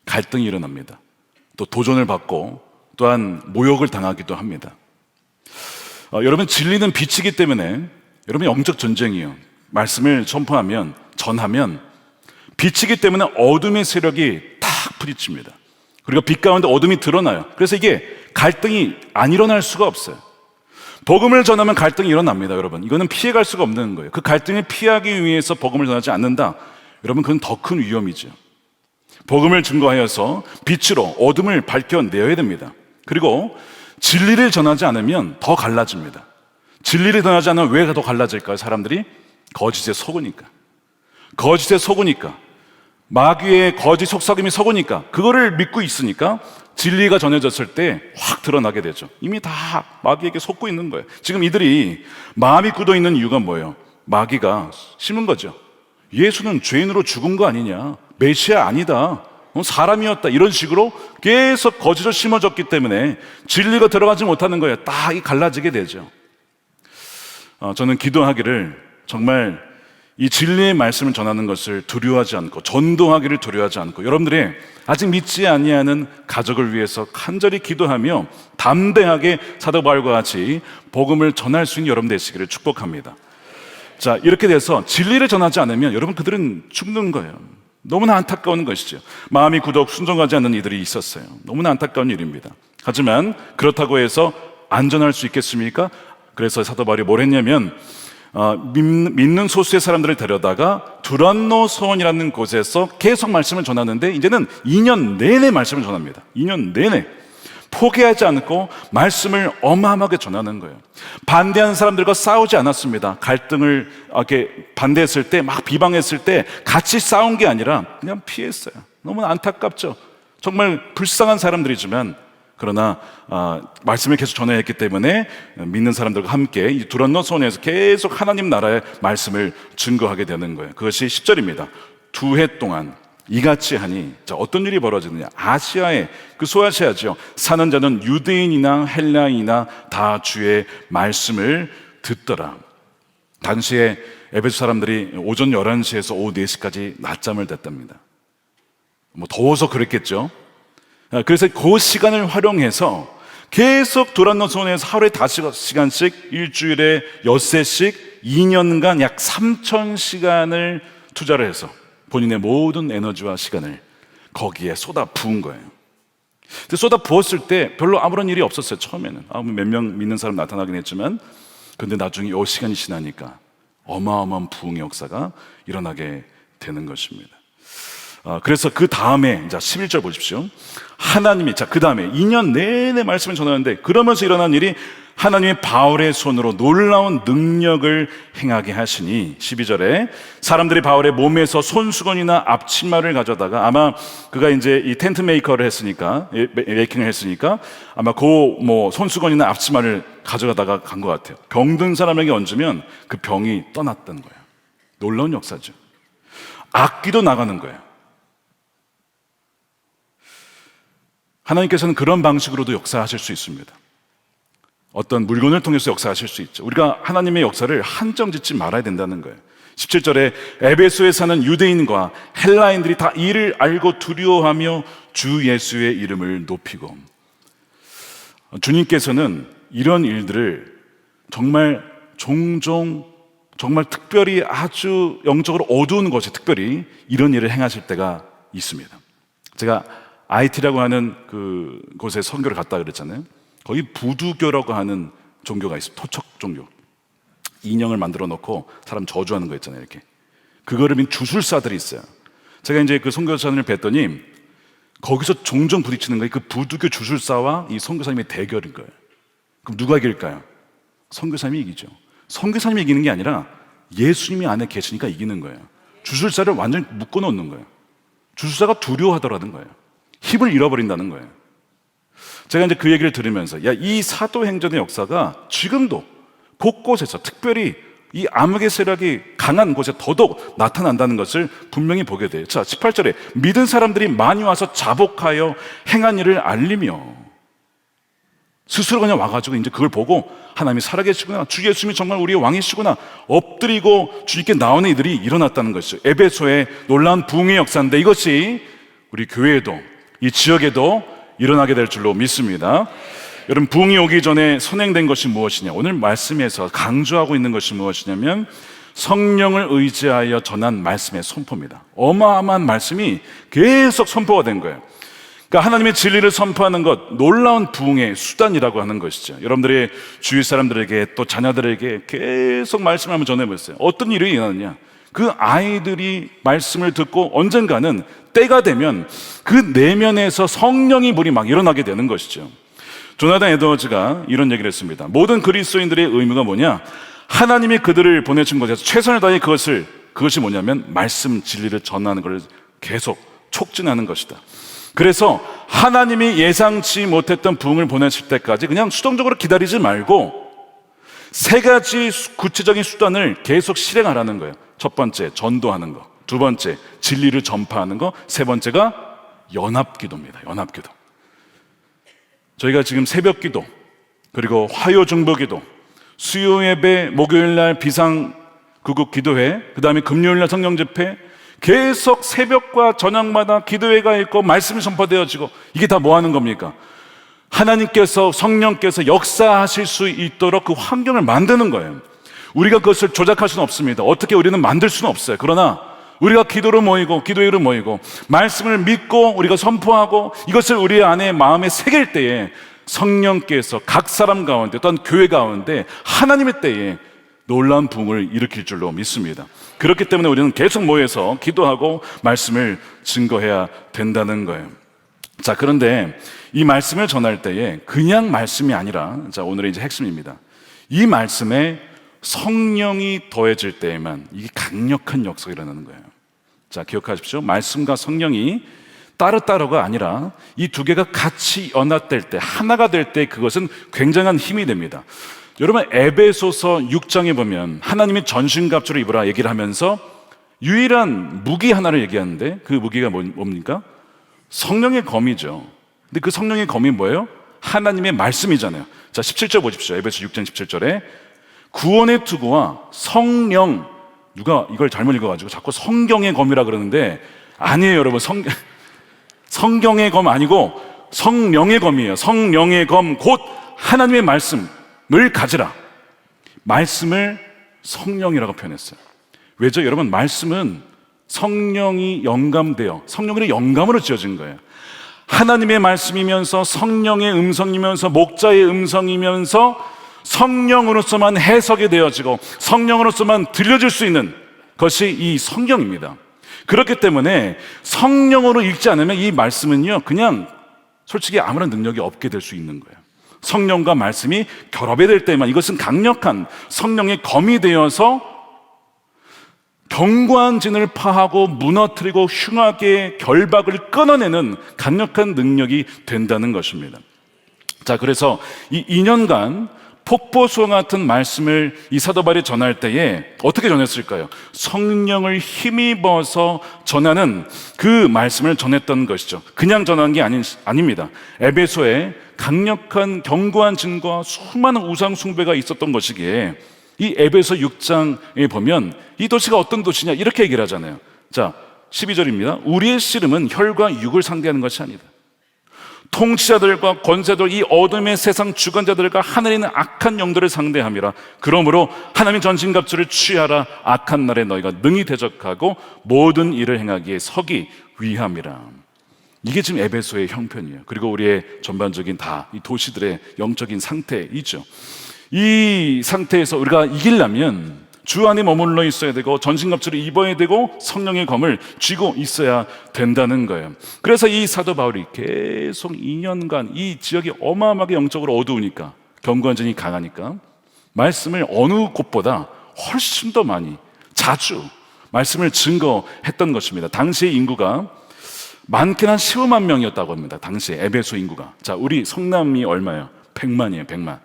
갈등이 일어납니다. 또 도전을 받고 또한 모욕을 당하기도 합니다. 여러분, 진리는 빛이기 때문에 여러분 영적 전쟁이에요. 말씀을 선포하면, 전하면 빛이기 때문에 어둠의 세력이 탁 부딪힙니다. 그리고 빛 가운데 어둠이 드러나요. 그래서 이게 갈등이 안 일어날 수가 없어요. 복음을 전하면 갈등이 일어납니다, 여러분. 이거는 피해갈 수가 없는 거예요. 그 갈등을 피하기 위해서 복음을 전하지 않는다, 여러분, 그건 더 큰 위험이죠. 복음을 증거하여서 빛으로 어둠을 밝혀내야 됩니다. 그리고 진리를 전하지 않으면 더 갈라집니다. 진리를 전하지 않으면 왜 더 갈라질까요? 사람들이 거짓에 속으니까. 거짓에 속으니까. 마귀의 거짓 속삭임이 속으니까. 그거를 믿고 있으니까 진리가 전해졌을 때 확 드러나게 되죠. 이미 다 마귀에게 속고 있는 거예요. 지금 이들이 마음이 굳어 있는 이유가 뭐예요? 마귀가 심은 거죠. 예수는 죄인으로 죽은 거 아니냐, 메시아 아니다, 사람이었다, 이런 식으로 계속 거짓을 심어졌기 때문에 진리가 들어가지 못하는 거예요. 딱 갈라지게 되죠. 저는 기도하기를 정말 이 진리의 말씀을 전하는 것을 두려워하지 않고, 전도하기를 두려워하지 않고, 여러분들의 아직 믿지 아니하는 가족을 위해서 간절히 기도하며 담대하게 사도 바울과 같이 복음을 전할 수 있는 여러분 되시기를 축복합니다. 자, 이렇게 돼서 진리를 전하지 않으면 여러분, 그들은 죽는 거예요. 너무나 안타까운 것이죠. 마음이 굳어 순종하지 않는 이들이 있었어요. 너무나 안타까운 일입니다. 하지만 그렇다고 해서 안전할 수 있겠습니까? 그래서 사도 바울이 뭘 했냐면 믿는 소수의 사람들을 데려다가 두란노손이라는 곳에서 계속 말씀을 전하는데, 이제는 2년 내내 말씀을 전합니다. 2년 내내 포기하지 않고 말씀을 어마어마하게 전하는 거예요. 반대하는 사람들과 싸우지 않았습니다. 갈등을 이렇게 반대했을 때, 막 비방했을 때 같이 싸운 게 아니라 그냥 피했어요. 너무나 안타깝죠. 정말 불쌍한 사람들이지만, 그러나 말씀을 계속 전해야 했기 때문에 믿는 사람들과 함께 이 두란노손에서 계속 하나님 나라의 말씀을 증거하게 되는 거예요. 그것이 10절입니다. 2해 동안 이같이 하니, 자, 어떤 일이 벌어지느냐? 아시아에, 그 소아시아죠, 사는 자는 유대인이나 헬라인이나 다 주의 말씀을 듣더라. 당시에 에베소 사람들이 오전 11시에서 오후 4시까지 낮잠을 잤답니다. 뭐 더워서 그랬겠죠. 그래서 그 시간을 활용해서 계속 두란노손에서 하루에 5시간씩, 일주일에 엿새씩 2년간 약 3,000시간을 투자를 해서 본인의 모든 에너지와 시간을 거기에 쏟아 부은 거예요. 근데 쏟아 부었을 때 별로 아무런 일이 없었어요. 처음에는 몇 명 믿는 사람 나타나긴 했지만, 근데 나중에 이 시간이 지나니까 어마어마한 부흥의 역사가 일어나게 되는 것입니다. 그래서 그 다음에, 자, 11절 보십시오. 하나님이, 자, 그 다음에 2년 내내 말씀을 전하는데, 그러면서 일어난 일이 하나님의 바울의 손으로 놀라운 능력을 행하게 하시니, 12절에 사람들이 바울의 몸에서 손수건이나 앞치마를 가져다가, 아마 그가 이제 이 텐트 메이커를 했으니까, 메이킹을 했으니까 아마 그 손수건이나 앞치마를 가져가다가 간 것 같아요. 병든 사람에게 얹으면 그 병이 떠났던 거예요. 놀라운 역사죠. 악기도 나가는 거예요. 하나님께서는 그런 방식으로도 역사하실 수 있습니다. 어떤 물건을 통해서 역사하실 수 있죠. 우리가 하나님의 역사를 한정 짓지 말아야 된다는 거예요. 17절에 에베소에 사는 유대인과 헬라인들이 다 이를 알고 두려워하며 주 예수의 이름을 높이고, 주님께서는 이런 일들을 정말 종종, 정말 특별히 아주 영적으로 어두운 곳에 특별히 이런 일을 행하실 때가 있습니다. 제가 IT라고 하는 그 곳에 선교를 갔다 그랬잖아요. 거기 부두교라고 하는 종교가 있어요. 토척 종교. 인형을 만들어 놓고 사람 저주하는 거 있잖아요. 이렇게. 그거를 믿는 주술사들이 있어요. 제가 이제 그 선교사님을 뵀더니 거기서 종종 부딪히는 거예요. 그 부두교 주술사와 이 선교사님의 대결인 거예요. 그럼 누가 이길까요? 선교사님이 이기죠. 선교사님이 이기는 게 아니라 예수님이 안에 계시니까 이기는 거예요. 주술사를 완전히 묶어놓는 거예요. 주술사가 두려워하더라는 거예요. 힘을 잃어버린다는 거예요. 제가 이제 그 얘기를 들으면서 이 사도행전의 역사가 지금도 곳곳에서 특별히 이 암흑의 세력이 강한 곳에 더더욱 나타난다는 것을 분명히 보게 돼요. 자, 18절에 믿은 사람들이 많이 와서 자복하여 행한 일을 알리며, 스스로 그냥 와가지고 이제 그걸 보고 하나님이 살아계시구나, 주 예수님이 정말 우리의 왕이시구나, 엎드리고 주님께 나오는 이들이 일어났다는 것이죠. 에베소의 놀라운 부흥의 역사인데 이것이 우리 교회에도, 이 지역에도 일어나게 될 줄로 믿습니다. 여러분, 부흥이 오기 전에 선행된 것이 무엇이냐? 오늘 말씀에서 강조하고 있는 것이 무엇이냐면 성령을 의지하여 전한 말씀의 선포입니다. 어마어마한 말씀이 계속 선포가 된 거예요. 그러니까 하나님의 진리를 선포하는 것, 놀라운 부흥의 수단이라고 하는 것이죠. 여러분들의 주위 사람들에게 또 자녀들에게 계속 말씀을 한번 전해보세요. 어떤 일이 일어나느냐? 그 아이들이 말씀을 듣고 언젠가는 때가 되면 그 내면에서 성령의 불이 막 일어나게 되는 것이죠. 조나단 에드워즈가 이런 얘기를 했습니다. 모든 그리스도인들의 의무가 뭐냐? 하나님이 그들을 보내준 곳에서 최선을 다해 그것이 뭐냐면 말씀 진리를 전하는 것을 계속 촉진하는 것이다. 그래서 하나님이 예상치 못했던 부흥을 보내실 때까지 그냥 수동적으로 기다리지 말고 세 가지 구체적인 수단을 계속 실행하라는 거예요. 첫 번째, 전도하는 거. 두 번째, 진리를 전파하는 거. 세 번째가 연합기도입니다. 연합기도. 저희가 지금 새벽기도, 그리고 화요중보기도, 수요예배, 목요일날 비상구국 기도회, 그 다음에 금요일날 성령집회, 계속 새벽과 저녁마다 기도회가 있고 말씀이 선포되어지고, 이게 다 뭐 하는 겁니까? 하나님께서, 성령께서 역사하실 수 있도록 그 환경을 만드는 거예요. 우리가 그것을 조작할 수는 없습니다. 어떻게 우리는 만들 수는 없어요. 그러나 우리가 기도로 모이고 기도회로 모이고 말씀을 믿고 우리가 선포하고 이것을 우리 안에 마음에 새길 때에 성령께서 각 사람 가운데, 또한 교회 가운데 하나님의 때에 놀라운 부흥을 일으킬 줄로 믿습니다. 그렇기 때문에 우리는 계속 모여서 기도하고 말씀을 증거해야 된다는 거예요. 자, 그런데 이 말씀을 전할 때에 그냥 말씀이 아니라, 자, 오늘의 이제 핵심입니다. 이 말씀에 성령이 더해질 때에만 이게 강력한 역사가 일어나는 거예요. 자, 기억하십시오. 말씀과 성령이 따로따로가 아니라 이 두 개가 같이 연합될 때, 하나가 될 때 그것은 굉장한 힘이 됩니다. 여러분, 에베소서 6장에 보면 하나님이 전신갑주를 입으라 얘기를 하면서 유일한 무기 하나를 얘기하는데 그 무기가 뭡니까? 성령의 검이죠. 근데 그 성령의 검이 뭐예요? 하나님의 말씀이잖아요. 자, 17절 보십시오. 에베소 6장 17절에 구원의 투구와 성령, 누가 이걸 잘못 읽어가지고 자꾸 성경의 검이라 그러는데 아니에요, 여러분. 성경의 검 아니고 성령의 검이에요. 성령의 검, 곧 하나님의 말씀을 가지라. 말씀을 성령이라고 표현했어요. 왜죠? 여러분, 말씀은 성령이 영감되어, 성령의 영감으로 지어진 거예요. 하나님의 말씀이면서 성령의 음성이면서 목자의 음성이면서 성령으로서만 해석이 되어지고 성령으로서만 들려질 수 있는 것이 이 성경입니다. 그렇기 때문에 성령으로 읽지 않으면 이 말씀은요, 그냥 솔직히 아무런 능력이 없게 될 수 있는 거예요. 성령과 말씀이 결합이 될 때만 이것은 강력한 성령의 검이 되어서 견고한 진을 파하고 무너뜨리고 흉악의 결박을 끊어내는 강력한 능력이 된다는 것입니다. 자, 그래서 이 2년간 폭포수와 같은 말씀을 이 사도 바울이 전할 때에 어떻게 전했을까요? 성령을 힘입어서 전하는 그 말씀을 전했던 것이죠. 그냥 전한 게 아닙니다. 에베소에 강력한 견고한 증거와 수많은 우상 숭배가 있었던 것이기에 이 에베소 6장에 보면 이 도시가 어떤 도시냐 이렇게 얘기를 하잖아요. 자, 12절입니다. 우리의 씨름은 혈과 육을 상대하는 것이 아니다. 통치자들과 권세들, 이 어둠의 세상 주관자들과 하늘에 있는 악한 영들을 상대함이라. 그러므로 하나님의 전신갑주를 취하라. 악한 날에 너희가 능히 대적하고 모든 일을 행하기에 서기 위함이라. 이게 지금 에베소의 형편이에요. 그리고 우리의 전반적인 다 이 도시들의 영적인 상태이죠. 이 상태에서 우리가 이기려면 주 안에 머물러 있어야 되고 전신갑주를 입어야 되고 성령의 검을 쥐고 있어야 된다는 거예요. 그래서 이 사도 바울이 계속 2년간 이 지역이 어마어마하게 영적으로 어두우니까, 경건전이 강하니까 말씀을 어느 곳보다 훨씬 더 많이, 자주 말씀을 증거했던 것입니다. 당시의 인구가 많게는 한 15만 명이었다고 합니다. 당시에 에베소 인구가. 자, 우리 성남이 얼마예요? 100만이에요. 100만.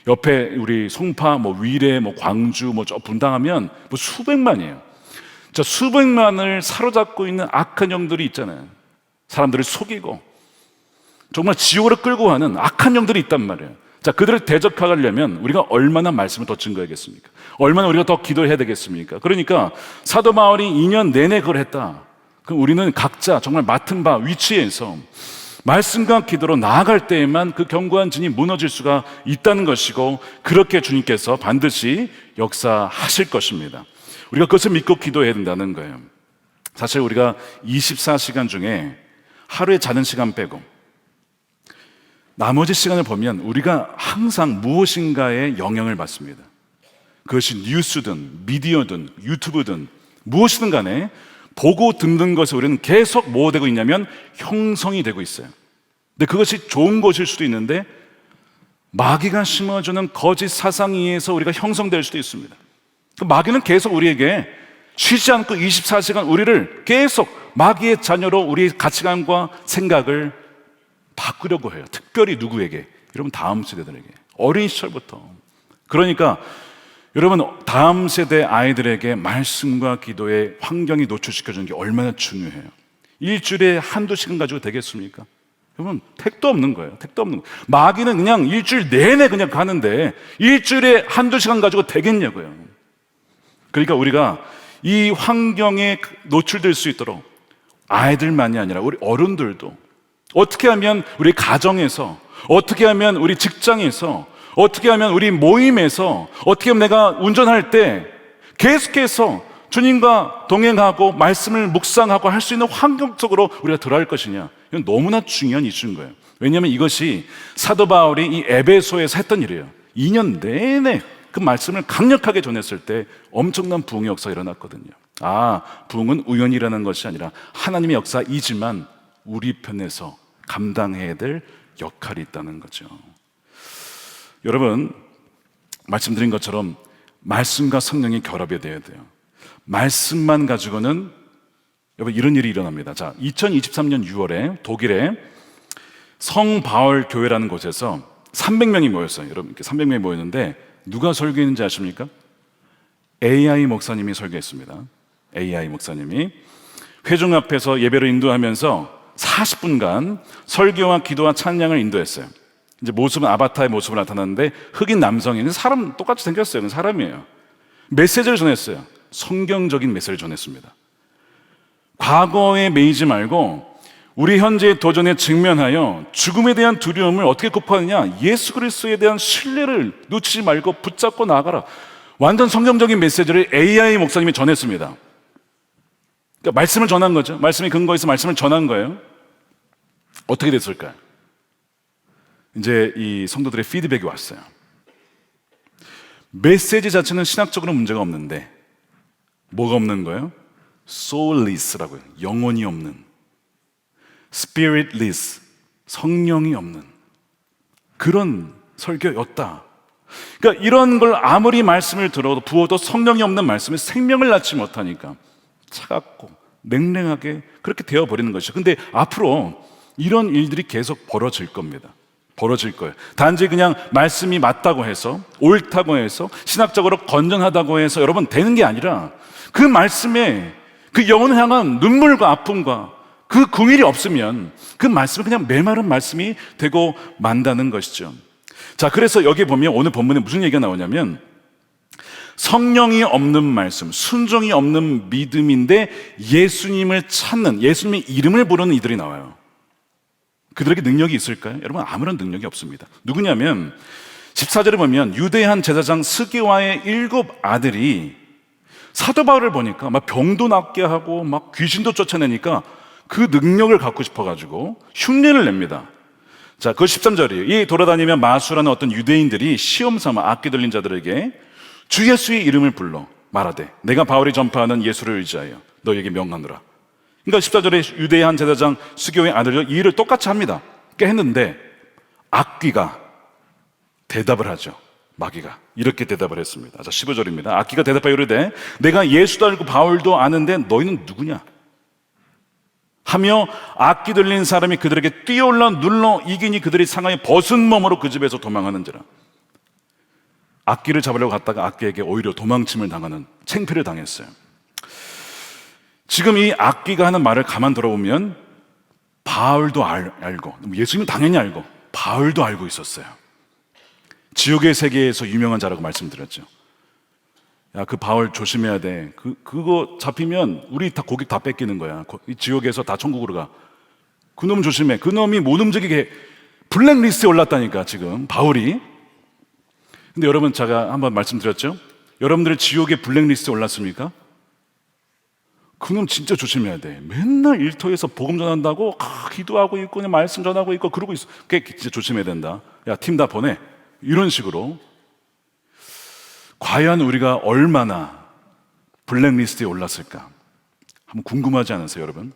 옆에 우리 송파, 위례, 광주, 저 분당하면 수백만이에요. 자, 수백만을 사로잡고 있는 악한 영들이 있잖아요. 사람들을 속이고 정말 지옥으로 끌고 가는 악한 영들이 있단 말이에요. 자, 그들을 대적하려면 우리가 얼마나 말씀을 더 증거해야겠습니까? 얼마나 우리가 더 기도해야 되겠습니까? 그러니까 사도 바울이 2년 내내 그걸 했다. 그럼 우리는 각자 정말 맡은 바 위치에서 말씀과 기도로 나아갈 때에만 그 견고한 진이 무너질 수가 있다는 것이고, 그렇게 주님께서 반드시 역사하실 것입니다. 우리가 그것을 믿고 기도해야 된다는 거예요. 사실 우리가 24시간 중에 하루에 자는 시간 빼고 나머지 시간을 보면 우리가 항상 무엇인가에 영향을 받습니다. 그것이 뉴스든 미디어든 유튜브든 무엇이든 간에 보고 듣는 것에 우리는 계속 뭐 되고 있냐면 형성이 되고 있어요. 근데 그것이 좋은 것일 수도 있는데 마귀가 심어주는 거짓 사상에 의해서 우리가 형성될 수도 있습니다. 마귀는 계속 우리에게 쉬지 않고 24시간 우리를 계속 마귀의 자녀로 우리의 가치관과 생각을 바꾸려고 해요. 특별히 누구에게? 여러분, 다음 세대들에게, 어린 시절부터. 그러니까 여러분, 다음 세대 아이들에게 말씀과 기도의 환경이 노출시켜주는 게 얼마나 중요해요. 일주일에 한두 시간 가지고 되겠습니까? 여러분, 택도 없는 거예요. 택도 없는 거예요. 마귀는 그냥 일주일 내내 그냥 가는데 일주일에 한두 시간 가지고 되겠냐고요. 그러니까 우리가 이 환경에 노출될 수 있도록 아이들만이 아니라 우리 어른들도 어떻게 하면 우리 가정에서, 어떻게 하면 우리 직장에서, 어떻게 하면 우리 모임에서, 어떻게 하면 내가 운전할 때 계속해서 주님과 동행하고 말씀을 묵상하고 할 수 있는 환경 속으로 우리가 들어갈 것이냐, 이건 너무나 중요한 이슈인 거예요. 왜냐하면 이것이 사도 바울이 이 에베소에서 했던 일이에요. 2년 내내 그 말씀을 강력하게 전했을 때 엄청난 부흥의 역사가 일어났거든요. 부흥은 우연히 일어나는 것이 아니라 하나님의 역사이지만 우리 편에서 감당해야 될 역할이 있다는 거죠. 여러분, 말씀드린 것처럼 말씀과 성령이 결합이 돼야 돼요. 말씀만 가지고는 여러분 이런 일이 일어납니다. 자, 2023년 6월에 독일의 성 바울 교회라는 곳에서 300명이 모였어요. 여러분, 이렇게 300명이 모였는데 누가 설교했는지 아십니까? AI 목사님이 설교했습니다. AI 목사님이 회중 앞에서 예배를 인도하면서 40분간 설교와 기도와 찬양을 인도했어요. 이제 모습은 아바타의 모습으로 나타났는데 흑인 남성인데 사람 똑같이 생겼어요. 사람이에요. 메시지를 전했어요. 성경적인 메시지를 전했습니다. 과거에 매이지 말고 우리 현재의 도전에 직면하여 죽음에 대한 두려움을 어떻게 극복하느냐, 예수 그리스도에 대한 신뢰를 놓치지 말고 붙잡고 나아가라. 완전 성경적인 메시지를 AI 목사님이 전했습니다. 그러니까 말씀을 전한 거죠. 말씀에 근거해서 말씀을 전한 거예요. 어떻게 됐을까요? 이제 이 성도들의 피드백이 왔어요. 메시지 자체는 신학적으로 문제가 없는데 뭐가 없는 거예요? soulless라고요. 영혼이 없는, spiritless, 성령이 없는 그런 설교였다. 그러니까 이런 걸 아무리 말씀을 들어도 부어도 성령이 없는 말씀에 생명을 낳지 못하니까 차갑고 냉랭하게 그렇게 되어버리는 것이죠. 근데 앞으로 이런 일들이 계속 벌어질 겁니다. 벌어질 거예요. 단지 그냥 말씀이 맞다고 해서, 옳다고 해서, 신학적으로 건전하다고 해서 여러분 되는 게 아니라 그 말씀에 그 영혼을 향한 눈물과 아픔과 그 긍휼이 없으면 그 말씀은 그냥 메마른 말씀이 되고 만다는 것이죠. 자, 그래서 여기 보면 오늘 본문에 무슨 얘기가 나오냐면 성령이 없는 말씀, 순종이 없는 믿음인데 예수님을 찾는, 예수님의 이름을 부르는 이들이 나와요. 그들에게 능력이 있을까요? 여러분, 아무런 능력이 없습니다. 누구냐면 14절에 보면 유대한 제사장 스게와의 7 아들이 사도 바울을 보니까 막 병도 낫게 하고 막 귀신도 쫓아내니까 그 능력을 갖고 싶어가지고 흉내를 냅니다. 자, 그 13절이에요. 이 돌아다니며 마수라는 어떤 유대인들이 시험 삼아 악기 들린 자들에게 주 예수의 이름을 불러 말하되 내가 바울이 전파하는 예수를 의지하여 너에게 명하노라. 그러니까 14절에 유대의 한 제사장 수교의 아들이 이 일을 똑같이 합니다. 했는데 악귀가 대답을 하죠. 마귀가 이렇게 대답을 했습니다. 자, 15절입니다. 악귀가 대답하여 이르되 내가 예수도 알고 바울도 아는데 너희는 누구냐 하며 악귀 들린 사람이 그들에게 뛰어올라 눌러 이기니 그들이 상하여 벗은 몸으로 그 집에서 도망하는지라. 악귀를 잡으려고 갔다가 악귀에게 오히려 도망침을 당하는 창피를 당했어요. 지금 이 악귀가 하는 말을 가만 들어보면 바울도 알고, 예수님은 당연히 알고, 바울도 알고 있었어요. 지옥의 세계에서 유명한 자라고 말씀드렸죠. 야, 그 바울 조심해야 돼. 그거 잡히면 우리 다 고객 다 뺏기는 거야. 이 지옥에서 다 천국으로 가. 그놈 조심해. 그놈이 못 움직이게 블랙리스트에 올랐다니까, 지금 바울이. 근데 여러분, 제가 한번 말씀드렸죠? 여러분들 지옥의 블랙리스트에 올랐습니까? 그놈 진짜 조심해야 돼. 맨날 일터에서 복음 전한다고 기도하고 있고 그냥 말씀 전하고 있고 그러고 있어. 그게 진짜 조심해야 된다. 야, 팀 다 보내. 이런 식으로. 과연 우리가 얼마나 블랙리스트에 올랐을까? 한번 궁금하지 않으세요, 여러분?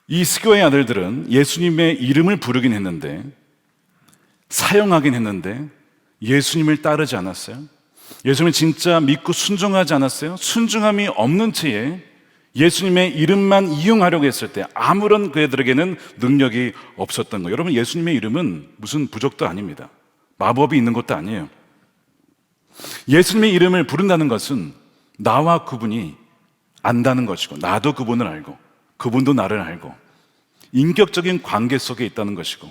이 스교의 아들들은 예수님의 이름을 부르긴 했는데, 사용하긴 했는데 예수님을 따르지 않았어요. 예수님을 진짜 믿고 순종하지 않았어요. 순종함이 없는 채에 예수님의 이름만 이용하려고 했을 때 아무런 그들에게는 능력이 없었던 거예요. 여러분, 예수님의 이름은 무슨 부적도 아닙니다. 마법이 있는 것도 아니에요. 예수님의 이름을 부른다는 것은 나와 그분이 안다는 것이고, 나도 그분을 알고 그분도 나를 알고 인격적인 관계 속에 있다는 것이고,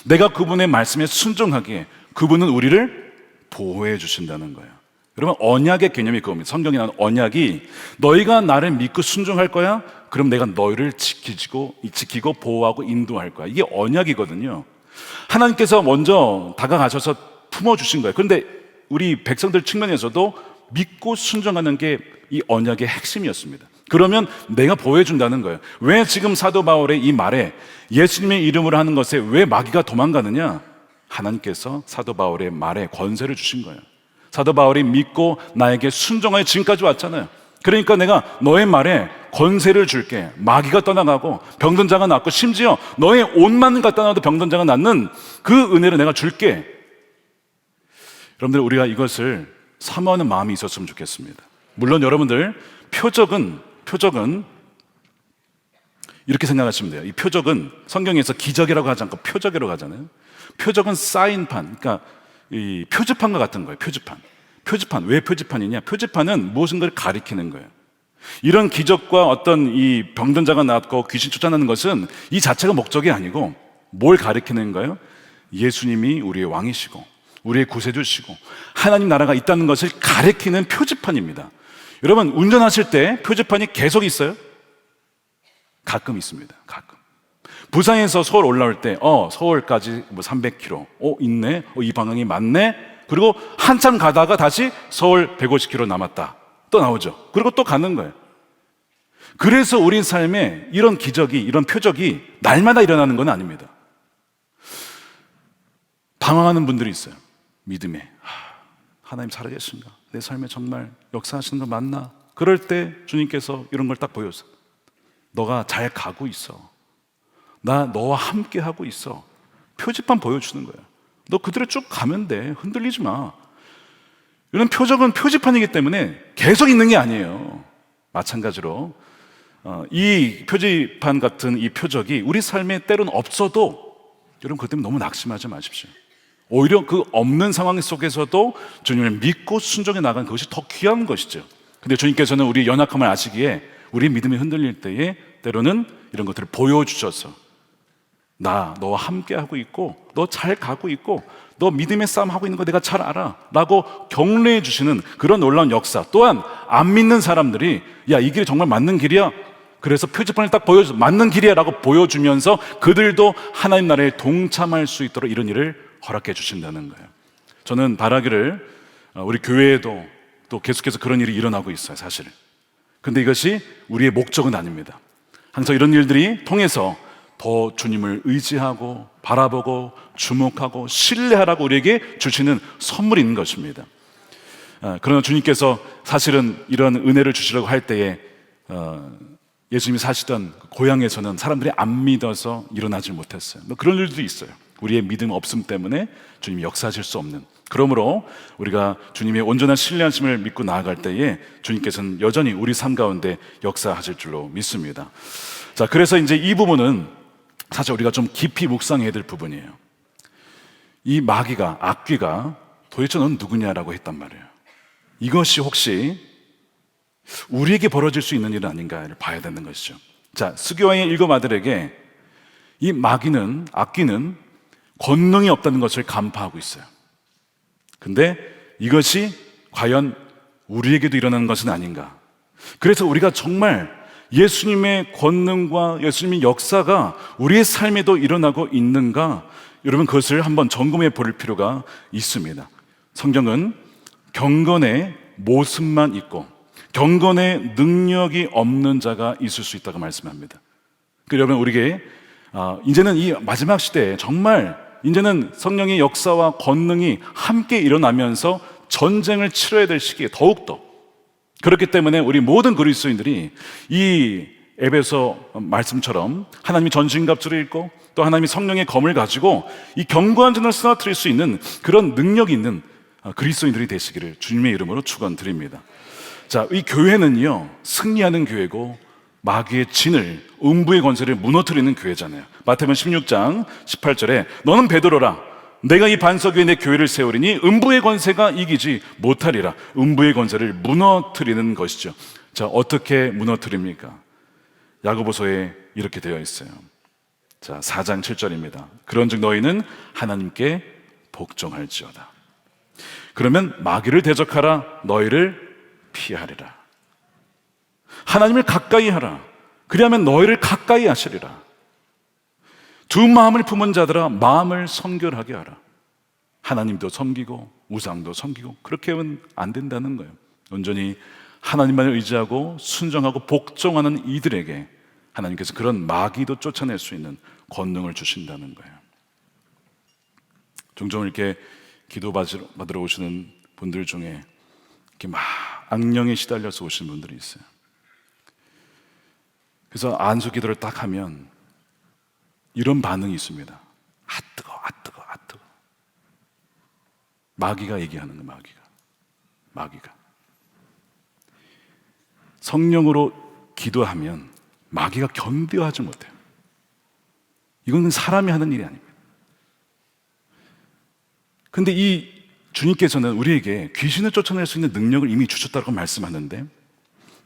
내가 그분의 말씀에 순종하기에 그분은 우리를 보호해 주신다는 거예요. 여러분, 언약의 개념이 그겁니다. 성경에 나오는 언약이 너희가 나를 믿고 순종할 거야? 그럼 내가 너희를 지키고 보호하고 인도할 거야. 이게 언약이거든요. 하나님께서 먼저 다가가셔서 품어주신 거예요. 그런데 우리 백성들 측면에서도 믿고 순종하는 게 이 언약의 핵심이었습니다. 그러면 내가 보호해 준다는 거예요. 왜 지금 사도 바울의 이 말에 예수님의 이름으로 하는 것에 왜 마귀가 도망가느냐? 하나님께서 사도 바울의 말에 권세를 주신 거예요. 사도 바울이 믿고 나에게 순종하여 지금까지 왔잖아요. 그러니까 내가 너의 말에 권세를 줄게. 마귀가 떠나가고 병든 자가 낫고 심지어 너의 옷만 갖다 놔도 병든 자가 낫는 그 은혜를 내가 줄게. 여러분들, 우리가 이것을 사모하는 마음이 있었으면 좋겠습니다. 물론 여러분들, 표적은 이렇게 생각하시면 돼요. 이 표적은 성경에서 기적이라고 하지 않고 표적이라고 하잖아요. 표적은 사인판, 그러니까 이 표지판과 같은 거예요. 표지판. 왜 표지판이냐? 표지판은 무엇인가를 가리키는 거예요. 이런 기적과 어떤 이 병든 자가 낫고 귀신 쫓아내는 것은 이 자체가 목적이 아니고 뭘 가리키는 거예요? 예수님이 우리의 왕이시고 우리의 구세주시고 하나님 나라가 있다는 것을 가리키는 표지판입니다. 여러분, 운전하실 때 표지판이 계속 있어요? 가끔 있습니다. 가끔. 부산에서 서울 올라올 때 서울까지 300km 있네, 이 방향이 맞네. 그리고 한참 가다가 다시 서울 150km 남았다, 또 나오죠. 그리고 또 가는 거예요. 그래서 우리 삶에 이런 기적이, 이런 표적이 날마다 일어나는 건 아닙니다. 방황하는 분들이 있어요. 믿음에 하나님 살아계신가? 내 삶에 정말 역사하시는 거 맞나? 그럴 때 주님께서 이런 걸 딱 보여서 너가 잘 가고 있어. 나 너와 함께 하고 있어. 표지판 보여주는 거예요. 너 그대로 쭉 가면 돼. 흔들리지 마. 이런 표적은 표지판이기 때문에 계속 있는 게 아니에요. 마찬가지로 이 표지판 같은 이 표적이 우리 삶에 때로는 없어도 여러분, 그것 때문에 너무 낙심하지 마십시오. 오히려 그 없는 상황 속에서도 주님을 믿고 순종해 나가는 것이 더 귀한 것이죠. 근데 주님께서는 우리 연약함을 아시기에 우리 믿음이 흔들릴 때에 때로는 이런 것들을 보여주셔서 나 너와 함께 하고 있고 너 잘 가고 있고 너 믿음의 싸움 하고 있는 거 내가 잘 알아 라고 격려해 주시는 그런 놀라운 역사. 또한 안 믿는 사람들이 야, 이 길이 정말 맞는 길이야, 그래서 표지판을 딱 보여줘, 맞는 길이야 라고 보여주면서 그들도 하나님 나라에 동참할 수 있도록 이런 일을 허락해 주신다는 거예요. 저는 바라기를 우리 교회에도 또 계속해서 그런 일이 일어나고 있어요, 사실. 근데 이것이 우리의 목적은 아닙니다. 항상 이런 일들이 통해서 더 주님을 의지하고 바라보고 주목하고 신뢰하라고 우리에게 주시는 선물이 있는 것입니다. 그러나 주님께서 사실은 이런 은혜를 주시려고 할 때에 예수님이 사시던 고향에서는 사람들이 안 믿어서 일어나질 못했어요. 뭐 그런 일도 있어요. 우리의 믿음 없음 때문에 주님이 역사하실 수 없는. 그러므로 우리가 주님의 온전한 신뢰하심을 믿고 나아갈 때에 주님께서는 여전히 우리 삶 가운데 역사하실 줄로 믿습니다. 자, 그래서 이제 이 부분은 사실 우리가 좀 깊이 묵상해야 될 부분이에요. 이 마귀가, 악귀가 도대체 넌 누구냐라고 했단 말이에요. 이것이 혹시 우리에게 벌어질 수 있는 일은 아닌가를 봐야 되는 것이죠. 자, 스교와의 일곱 아들에게 이 마귀는, 악귀는 권능이 없다는 것을 간파하고 있어요. 근데 이것이 과연 우리에게도 일어나는 것은 아닌가. 그래서 우리가 정말 예수님의 권능과 예수님의 역사가 우리의 삶에도 일어나고 있는가, 여러분 그것을 한번 점검해 볼 필요가 있습니다. 성경은 경건의 모습만 있고 경건의 능력이 없는 자가 있을 수 있다고 말씀합니다. 여러분 우리에게 이제는 이 마지막 시대에 정말 이제는 성령의 역사와 권능이 함께 일어나면서 전쟁을 치러야 될 시기에 더욱더 그렇기 때문에 우리 모든 그리스도인들이 이 에베소 말씀처럼 하나님이 전신갑주를 입고 또 하나님이 성령의 검을 가지고 이 견고한 전을 쓰러뜨릴 수 있는 그런 능력이 있는 그리스도인들이 되시기를 주님의 이름으로 축원드립니다. 자, 이 교회는요 승리하는 교회고 마귀의 진을, 음부의 권세를 무너뜨리는 교회잖아요. 마태복음 16장 18절에 너는 베드로라, 내가 이 반석 위에 내 교회를 세우리니 음부의 권세가 이기지 못하리라. 음부의 권세를 무너뜨리는 것이죠. 자, 어떻게 무너뜨립니까? 야고보서에 이렇게 되어 있어요. 자, 4장 7절입니다. 그런즉 너희는 하나님께 복종할지어다. 그러면 마귀를 대적하라, 너희를 피하리라. 하나님을 가까이 하라. 그리하면 너희를 가까이 하시리라. 두 마음을 품은 자들아, 마음을 성결하게 하라. 하나님도 섬기고 우상도 섬기고 그렇게 하면 안 된다는 거예요. 온전히 하나님만을 의지하고 순종하고 복종하는 이들에게 하나님께서 그런 마귀도 쫓아낼 수 있는 권능을 주신다는 거예요. 종종 이렇게 기도 받으러 오시는 분들 중에 이렇게 막 악령에 시달려서 오시는 분들이 있어요. 그래서 안수 기도를 딱 하면 이런 반응이 있습니다. 아 뜨거, 아 뜨거, 아 뜨거. 마귀가 얘기하는 거예요. 마귀가 성령으로 기도하면 마귀가 견뎌하지 못해요. 이거는 사람이 하는 일이 아닙니다. 근데 이 주님께서는 우리에게 귀신을 쫓아낼 수 있는 능력을 이미 주셨다고 말씀하는데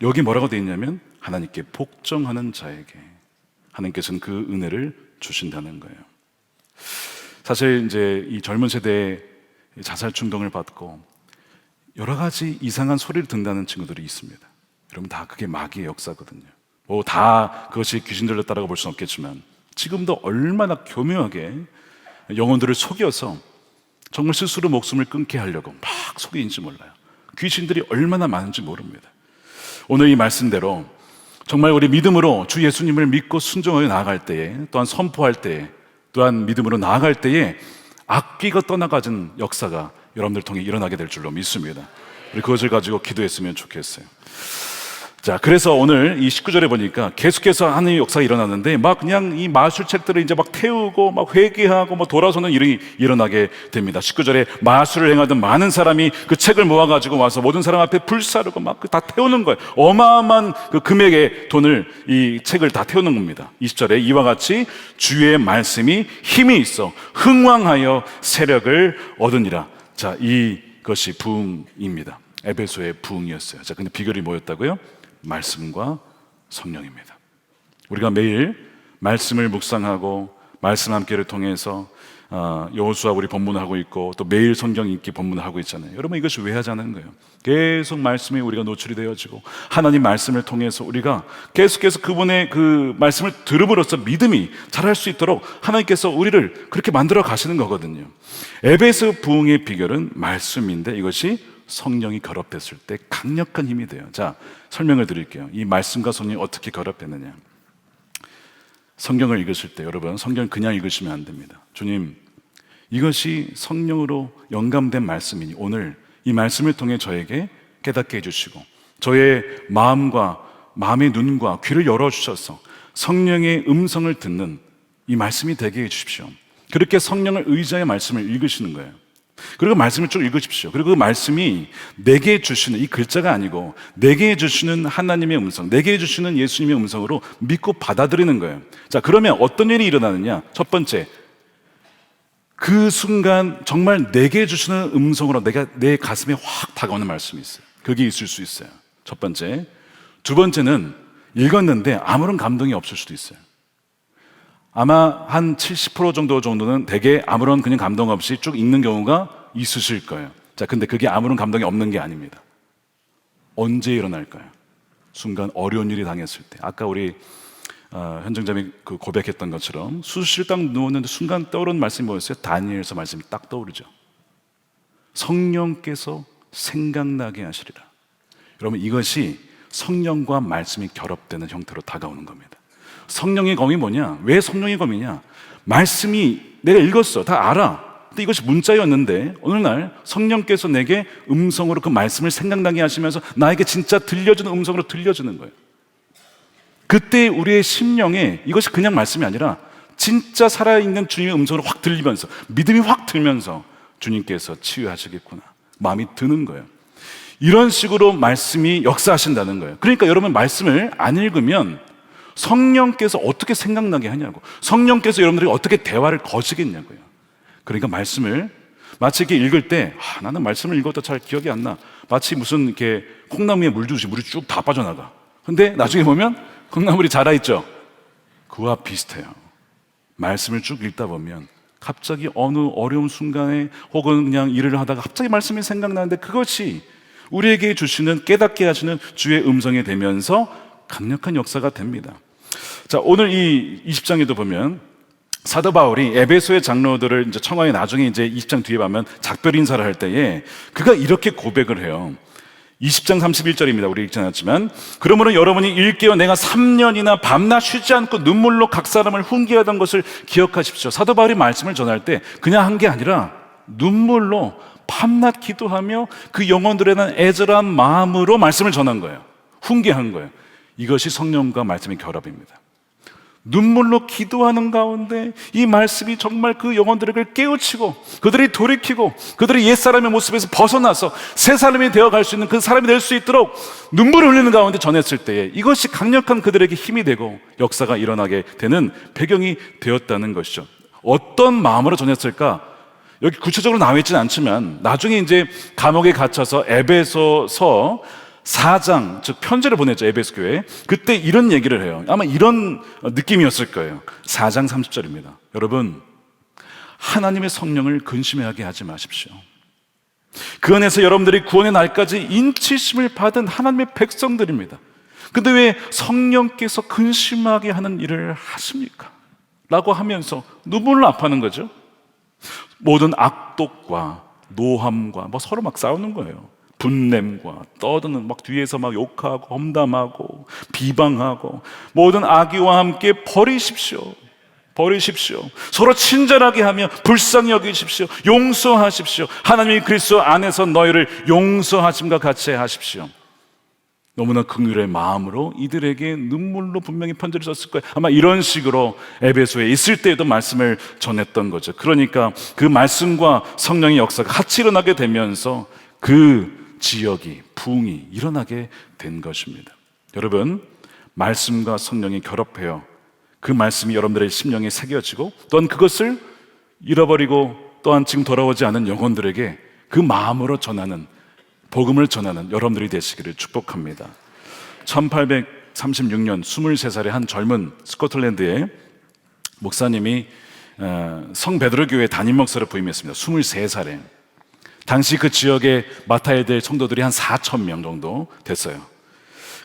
여기 뭐라고 되어 있냐면 하나님께 복종하는 자에게 하나님께서는 그 은혜를 주신다는 거예요. 사실 이제 이 젊은 세대에 자살 충동을 받고 여러 가지 이상한 소리를 듣는다는 친구들이 있습니다. 여러분 다 그게 마귀의 역사거든요. 뭐 다 그것이 귀신 들렸다라고 볼 수는 없겠지만 지금도 얼마나 교묘하게 영혼들을 속여서 정말 스스로 목숨을 끊게 하려고 막 속이는지 몰라요. 귀신들이 얼마나 많은지 모릅니다. 오늘 이 말씀대로 정말 우리 믿음으로 주 예수님을 믿고 순종하여 나아갈 때에, 또한 선포할 때에, 또한 믿음으로 나아갈 때에 악귀가 떠나가는 역사가 여러분들 통해 일어나게 될 줄로 믿습니다. 우리 그것을 가지고 기도했으면 좋겠어요. 자, 그래서 오늘 이 19절에 보니까 계속해서 하나님의 역사가 일어나는데 막 그냥 이 마술책들을 이제 막 태우고 막 회개하고 뭐 돌아서는 일이 일어나게 됩니다. 19절에 마술을 행하던 많은 사람이 그 책을 모아가지고 와서 모든 사람 앞에 불사르고 막 다 태우는 거예요. 어마어마한 그 금액의 돈을 이 책을 다 태우는 겁니다. 20절에 이와 같이 주의 말씀이 힘이 있어 흥왕하여 세력을 얻으니라. 자, 이것이 부흥입니다. 에베소의 부흥이었어요. 자, 근데 비결이 뭐였다고요? 말씀과 성령입니다. 우리가 매일 말씀을 묵상하고 말씀 함께를 통해서 여호수아 우리 본문을 하고 있고 또 매일 성경 읽기 본문을 하고 있잖아요. 여러분 이것이 왜 하자는 거예요? 계속 말씀에 우리가 노출이 되어지고 하나님 말씀을 통해서 우리가 계속해서 그분의 그 말씀을 들음으로써 믿음이 자랄 수 있도록 하나님께서 우리를 그렇게 만들어 가시는 거거든요. 에베소 부흥의 비결은 말씀인데 이것이 성령이 결합됐을 때 강력한 힘이 돼요. 자, 설명을 드릴게요. 이 말씀과 성령이 어떻게 결합되느냐. 성경을 읽으실 때 여러분 성경 그냥 읽으시면 안 됩니다. 주님, 이것이 성령으로 영감된 말씀이니 오늘 이 말씀을 통해 저에게 깨닫게 해주시고 저의 마음의 눈과 귀를 열어주셔서 성령의 음성을 듣는 이 말씀이 되게 해주십시오. 그렇게 성령을 의지하여 말씀을 읽으시는 거예요. 그리고 말씀을 쭉 읽으십시오. 그리고 그 말씀이 내게 주시는, 이 글자가 아니고 내게 주시는 하나님의 음성, 내게 주시는 예수님의 음성으로 믿고 받아들이는 거예요. 자, 그러면 어떤 일이 일어나느냐? 첫 번째, 그 순간 정말 내게 주시는 음성으로 내 가슴에 확 다가오는 말씀이 있어요. 그게 있을 수 있어요. 첫 번째. 두 번째는 읽었는데 아무런 감동이 없을 수도 있어요. 아마 한 70% 정도는 되게 아무런 그냥 감동 없이 쭉 읽는 경우가 있으실 거예요. 자, 근데 그게 아무런 감동이 없는 게 아닙니다. 언제 일어날까요? 순간 어려운 일이 당했을 때. 아까 우리 현정자매 고백했던 것처럼 수술실 딱 누웠는데 순간 떠오르는 말씀이 뭐였어요? 다니엘서 말씀이 딱 떠오르죠. 성령께서 생각나게 하시리라. 여러분, 이것이 성령과 말씀이 결합되는 형태로 다가오는 겁니다. 성령의 검이 뭐냐? 왜 성령의 검이냐? 말씀이 내가 읽었어, 다 알아. 근데 이것이 문자였는데 어느 날 성령께서 내게 음성으로 그 말씀을 생각나게 하시면서 나에게 진짜 들려주는 음성으로 들려주는 거예요. 그때 우리의 심령에 이것이 그냥 말씀이 아니라 진짜 살아있는 주님의 음성으로 확 들리면서 믿음이 확 들면서 주님께서 치유하시겠구나 마음이 드는 거예요. 이런 식으로 말씀이 역사하신다는 거예요. 그러니까 여러분, 말씀을 안 읽으면 성령께서 어떻게 생각나게 하냐고, 성령께서 여러분들이 어떻게 대화를 거시겠냐고요. 그러니까 말씀을 마치 이렇게 읽을 때 나는 말씀을 읽어도 잘 기억이 안 나. 마치 무슨 이렇게 콩나무에 물 주듯이 물이 쭉 다 빠져나가. 근데 나중에 보면 콩나물이 자라있죠. 그와 비슷해요. 말씀을 쭉 읽다 보면 갑자기 어느 어려운 순간에 혹은 그냥 일을 하다가 갑자기 말씀이 생각나는데 그것이 우리에게 주시는, 깨닫게 하시는 주의 음성이 되면서 강력한 역사가 됩니다. 자, 오늘 이 20장에도 보면 사도 바울이 에베소의 장로들을 이제 청하에 나중에 이제 20장 뒤에 보면 작별 인사를 할 때에 그가 이렇게 고백을 해요. 20장 31절입니다. 우리 읽지 않았지만, 그러므로 여러분이 일깨어 내가 3년이나 밤낮 쉬지 않고 눈물로 각 사람을 훈계하던 것을 기억하십시오. 사도 바울이 말씀을 전할 때 그냥 한 게 아니라 눈물로 밤낮 기도하며 그 영혼들에 대한 애절한 마음으로 말씀을 전한 거예요. 훈계한 거예요. 이것이 성령과 말씀의 결합입니다. 눈물로 기도하는 가운데 이 말씀이 정말 그 영혼들에게 깨우치고 그들이 돌이키고 그들이 옛사람의 모습에서 벗어나서 새 사람이 되어갈 수 있는 그 사람이 될 수 있도록 눈물을 흘리는 가운데 전했을 때에 이것이 강력한 그들에게 힘이 되고 역사가 일어나게 되는 배경이 되었다는 것이죠. 어떤 마음으로 전했을까? 여기 구체적으로 나와 있지는 않지만 나중에 이제 감옥에 갇혀서 에베소서 4장, 즉 편지를 보냈죠, 에베소 교회에. 그때 이런 얘기를 해요. 아마 이런 느낌이었을 거예요. 4장 30절입니다. 여러분, 하나님의 성령을 근심하게 하지 마십시오. 그 안에서 여러분들이 구원의 날까지 인치심을 받은 하나님의 백성들입니다. 근데 왜 성령께서 근심하게 하는 일을 하십니까? 라고 하면서 눈물을 아파하는 거죠. 모든 악독과 노함과 서로 막 싸우는 거예요. 분냄과 떠드는, 막 뒤에서 막 욕하고 험담하고 비방하고, 모든 악의와 함께 버리십시오. 서로 친절하게 하며 불쌍히 여기십시오. 용서하십시오. 하나님이 그리스도 안에서 너희를 용서하심과 같이 하십시오. 너무나 긍휼의 마음으로 이들에게 눈물로 분명히 편지를 썼을 거예요. 아마 이런 식으로 에베소에 있을 때에도 말씀을 전했던 거죠. 그러니까 그 말씀과 성령의 역사가 같이 일어나게 되면서 그 지역이, 부흥이 일어나게 된 것입니다. 여러분, 말씀과 성령이 결합해요. 그 말씀이 여러분들의 심령에 새겨지고 또한 그것을 잃어버리고 또한 지금 돌아오지 않은 영혼들에게 그 마음으로 전하는, 복음을 전하는 여러분들이 되시기를 축복합니다. 1836년 23살의 한 젊은 스코틀랜드의 목사님이 성 베드로 교회 담임 목사로 부임했습니다. 23살에. 당시 그 지역에 맡아야 될 성도들이 한 4,000명 정도 됐어요.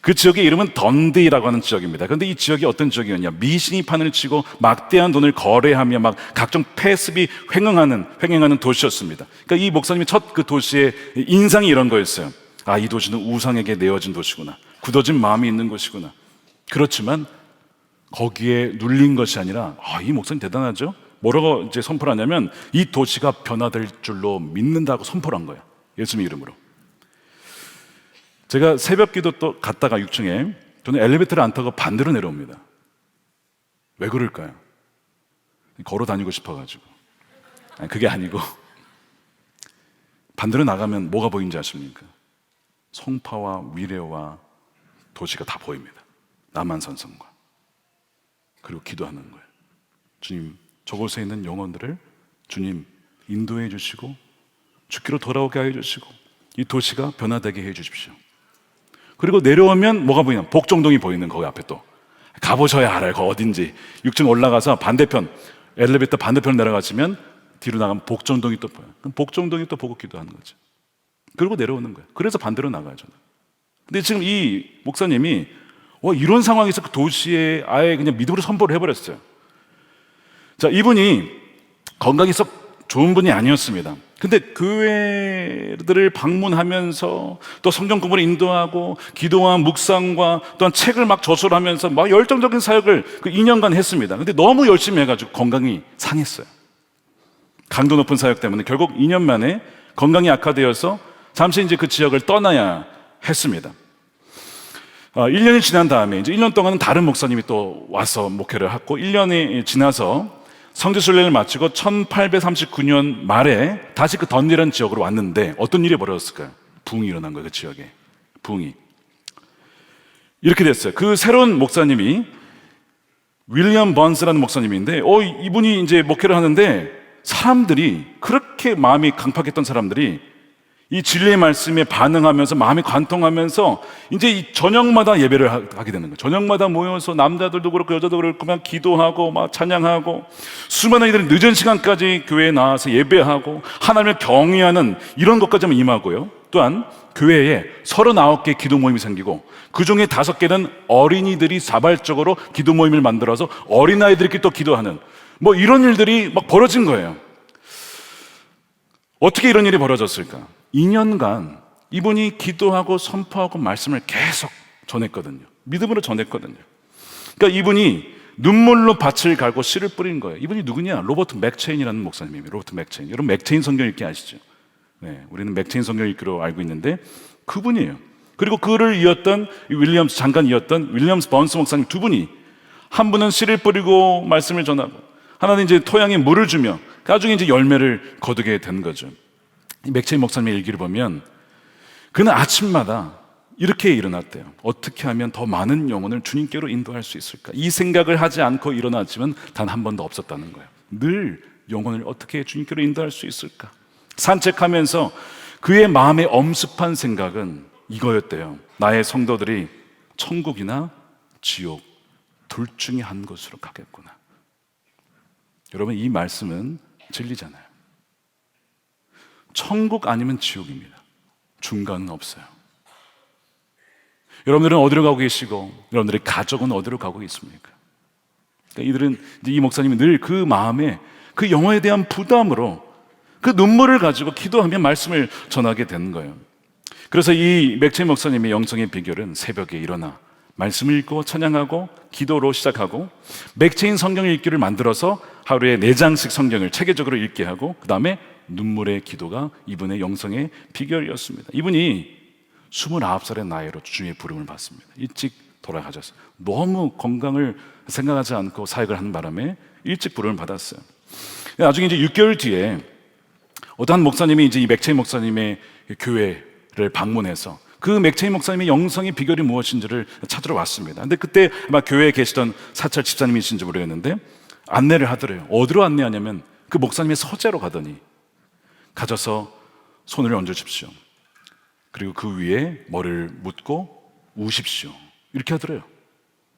그 지역의 이름은 던디라고 하는 지역입니다. 그런데 이 지역이 어떤 지역이었냐? 미신이 판을 치고 막대한 돈을 거래하며 막 각종 폐습이 횡행하는 도시였습니다. 그러니까 이 목사님이 첫 그 도시의 인상이 이런 거였어요. 아, 이 도시는 우상에게 내어진 도시구나. 굳어진 마음이 있는 곳이구나. 그렇지만 거기에 눌린 것이 아니라, 이 목사님 대단하죠? 뭐라고 이제 선포를 하냐면 이 도시가 변화될 줄로 믿는다고 선포를 한 거예요. 예수님 이름으로. 제가 새벽 기도 또 갔다가 6층에 저는 엘리베이터를 안 타고 반대로 내려옵니다. 왜 그럴까요? 걸어 다니고 싶어가지고. 아니, 그게 아니고 반대로 나가면 뭐가 보이는지 아십니까? 송파와 위례와 도시가 다 보입니다. 남한산성과. 그리고 기도하는 거예요. 주님, 저곳에 있는 영혼들을 주님 인도해 주시고 주께로 돌아오게 해 주시고 이 도시가 변화되게 해 주십시오. 그리고 내려오면 뭐가 보이냐? 복정동이 보이는 거기 앞에 또 가보셔야 알아요. 그 어딘지. 6층 올라가서 반대편 엘리베이터 반대편 내려가시면 뒤로 나가면 복정동이 또 보여요. 그럼 복정동이 또 보고 기도하는 거죠. 그리고 내려오는 거예요. 그래서 반대로 나가요, 저는. 근데 지금 이 목사님이 이런 상황에서 그 도시에 아예 그냥 믿음으로 선포를 해버렸어요. 자, 이분이 건강이 썩 좋은 분이 아니었습니다. 근데 교회들을 방문하면서 또 성경 공부를 인도하고 기도와 묵상과 또한 책을 막 저술하면서 막 열정적인 사역을 그 2년간 했습니다. 근데 너무 열심히 해가지고 건강이 상했어요. 강도 높은 사역 때문에 결국 2년 만에 건강이 악화되어서 잠시 이제 그 지역을 떠나야 했습니다. 1년이 지난 다음에 이제 1년 동안은 다른 목사님이 또 와서 목회를 하고 1년이 지나서 성지순례를 마치고 1839년 말에 다시 그 던리라는 지역으로 왔는데 어떤 일이 벌어졌을까요? 부흥이 일어난 거예요, 그 지역에. 부흥이. 이렇게 됐어요. 그 새로운 목사님이 윌리엄 번스라는 목사님인데 이분이 이제 목회를 하는데 사람들이 그렇게 마음이 강팍했던 사람들이 이 진리의 말씀에 반응하면서 마음이 관통하면서 이제 이 저녁마다 예배를 하게 되는 거예요. 저녁마다 모여서 남자들도 그렇고 여자도 그렇고 막 기도하고 막 찬양하고 수많은 이들이 늦은 시간까지 교회에 나와서 예배하고 하나님을 경외하는 이런 것까지 임하고요. 또한 교회에 39개 기도 모임이 생기고 그 중에 5개는 어린이들이 자발적으로 기도 모임을 만들어서 어린아이들끼리 또 기도하는 뭐 이런 일들이 막 벌어진 거예요. 어떻게 이런 일이 벌어졌을까? 2년간 이분이 기도하고 선포하고 말씀을 계속 전했거든요. 믿음으로 전했거든요. 그러니까 이분이 눈물로 밭을 갈고 씨를 뿌린 거예요. 이분이 누구냐? 로버트 맥체인이라는 목사님입니다. 로버트 맥체인. 여러분 맥체인 성경 읽기 아시죠? 네, 우리는 맥체인 성경 읽기로 알고 있는데 그분이에요. 그리고 그를 이었던 잠깐 이었던 윌리엄스 번스 목사님 두 분이 한 분은 씨를 뿌리고 말씀을 전하고 하나는 이제 토양에 물을 주며 나중에 이제 열매를 거두게 된 거죠. 이 맥체인 목사님의 일기를 보면 그는 아침마다 이렇게 일어났대요. 어떻게 하면 더 많은 영혼을 주님께로 인도할 수 있을까? 이 생각을 하지 않고 일어났지만 단 한 번도 없었다는 거예요. 늘 영혼을 어떻게 주님께로 인도할 수 있을까? 산책하면서 그의 마음에 엄습한 생각은 이거였대요. 나의 성도들이 천국이나 지옥 둘 중에 한 곳으로 가겠구나. 여러분, 이 말씀은 진리잖아요. 천국 아니면 지옥입니다. 중간은 없어요. 여러분들은 어디로 가고 계시고 여러분들의 가족은 어디로 가고 있습니까? 그러니까 이 목사님이 늘 그 마음에 그 영혼에 대한 부담으로 그 눈물을 가지고 기도하며 말씀을 전하게 되는 거예요. 그래서 이 맥체인 목사님의 영성의 비결은 새벽에 일어나 말씀을 읽고 찬양하고 기도로 시작하고 맥체인 성경 읽기를 만들어서 하루에 4장씩 성경을 체계적으로 읽게 하고 그 다음에 눈물의 기도가 이분의 영성의 비결이었습니다. 이분이 29살의 나이로 주님의 부름을 받습니다. 일찍 돌아가셨어요. 너무 건강을 생각하지 않고 사역을 하는 바람에 일찍 부름을 받았어요. 나중에 이제 6개월 뒤에 어떤 목사님이 이제 이 맥체인 목사님의 교회를 방문해서 그 맥체인 목사님의 영성의 비결이 무엇인지를 찾으러 왔습니다. 근데 그때 아마 교회에 계시던 사찰 집사님이신지 모르겠는데 안내를 하더래요. 어디로 안내하냐면 그 목사님의 서재로 가더니 가져서 손을 얹으십시오. 그리고 그 위에 머리를 묻고 우십시오. 이렇게 하더래요.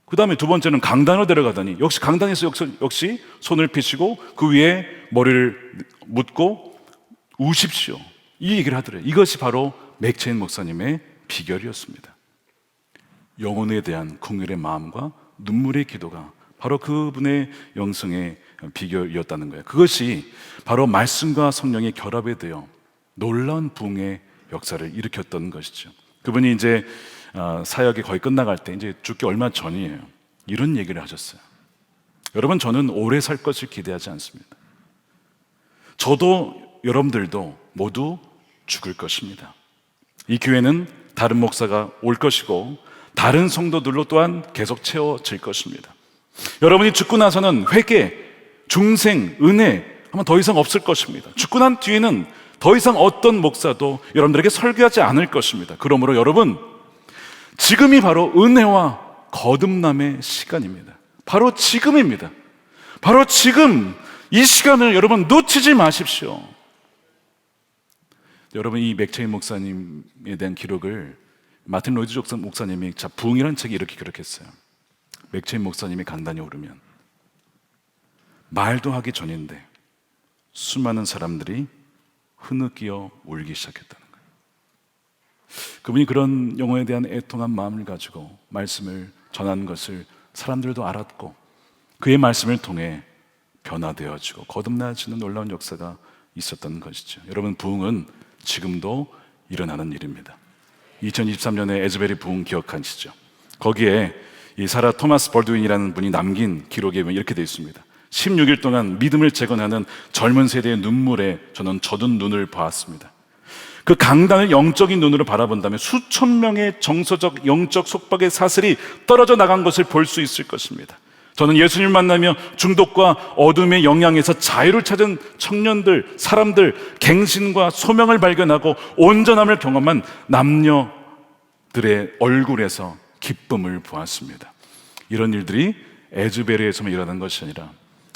그 다음에 두 번째는 강단으로 데려가더니 역시 강단에서 역시 손을 펴시고 그 위에 머리를 묻고 우십시오. 이 얘기를 하더래요. 이것이 바로 맥체인 목사님의 비결이었습니다. 영혼에 대한 긍휼의 마음과 눈물의 기도가 바로 그분의 영성의 비결이었다는 거예요. 그것이 바로 말씀과 성령의 결합에 되어 놀라운 부흥의 역사를 일으켰던 것이죠. 그분이 이제 사역이 거의 끝나갈 때 이제 죽기 얼마 전이에요. 이런 얘기를 하셨어요. 여러분, 저는 오래 살 것을 기대하지 않습니다. 저도 여러분들도 모두 죽을 것입니다. 이 교회는 다른 목사가 올 것이고 다른 성도들로 또한 계속 채워질 것입니다. 여러분이 죽고 나서는 회개, 중생, 은혜 아마 더 이상 없을 것입니다. 죽고 난 뒤에는 더 이상 어떤 목사도 여러분들에게 설교하지 않을 것입니다. 그러므로 여러분, 지금이 바로 은혜와 거듭남의 시간입니다. 바로 지금입니다. 바로 지금 이 시간을 여러분 놓치지 마십시오. 여러분, 이 맥체인 목사님에 대한 기록을 마틴 로이드 목사님이 부흥이라는 책에 이렇게 기록했어요. 맥체인 목사님이 강단에 오르면 말도 하기 전인데 수많은 사람들이 흐느끼어 울기 시작했다는 거예요. 그분이 그런 영혼에 대한 애통한 마음을 가지고 말씀을 전한 것을 사람들도 알았고 그의 말씀을 통해 변화되어지고 거듭나지는 놀라운 역사가 있었던 것이죠. 여러분, 부흥은 지금도 일어나는 일입니다. 2023년에 에즈베리 부흥 기억하시죠? 거기에 이 사라 토마스 벌드윈이라는 분이 남긴 기록에 보면 이렇게 되어 있습니다. 16일 동안 믿음을 재건하는 젊은 세대의 눈물에 저는 젖은 눈을 보았습니다. 그 강단을 영적인 눈으로 바라본다면 수천 명의 정서적, 영적 속박의 사슬이 떨어져 나간 것을 볼 수 있을 것입니다. 저는 예수님을 만나며 중독과 어둠의 영향에서 자유를 찾은 청년들, 사람들, 갱신과 소명을 발견하고 온전함을 경험한 남녀들의 얼굴에서 기쁨을 보았습니다. 이런 일들이 에즈베리에서만 일어난 것이 아니라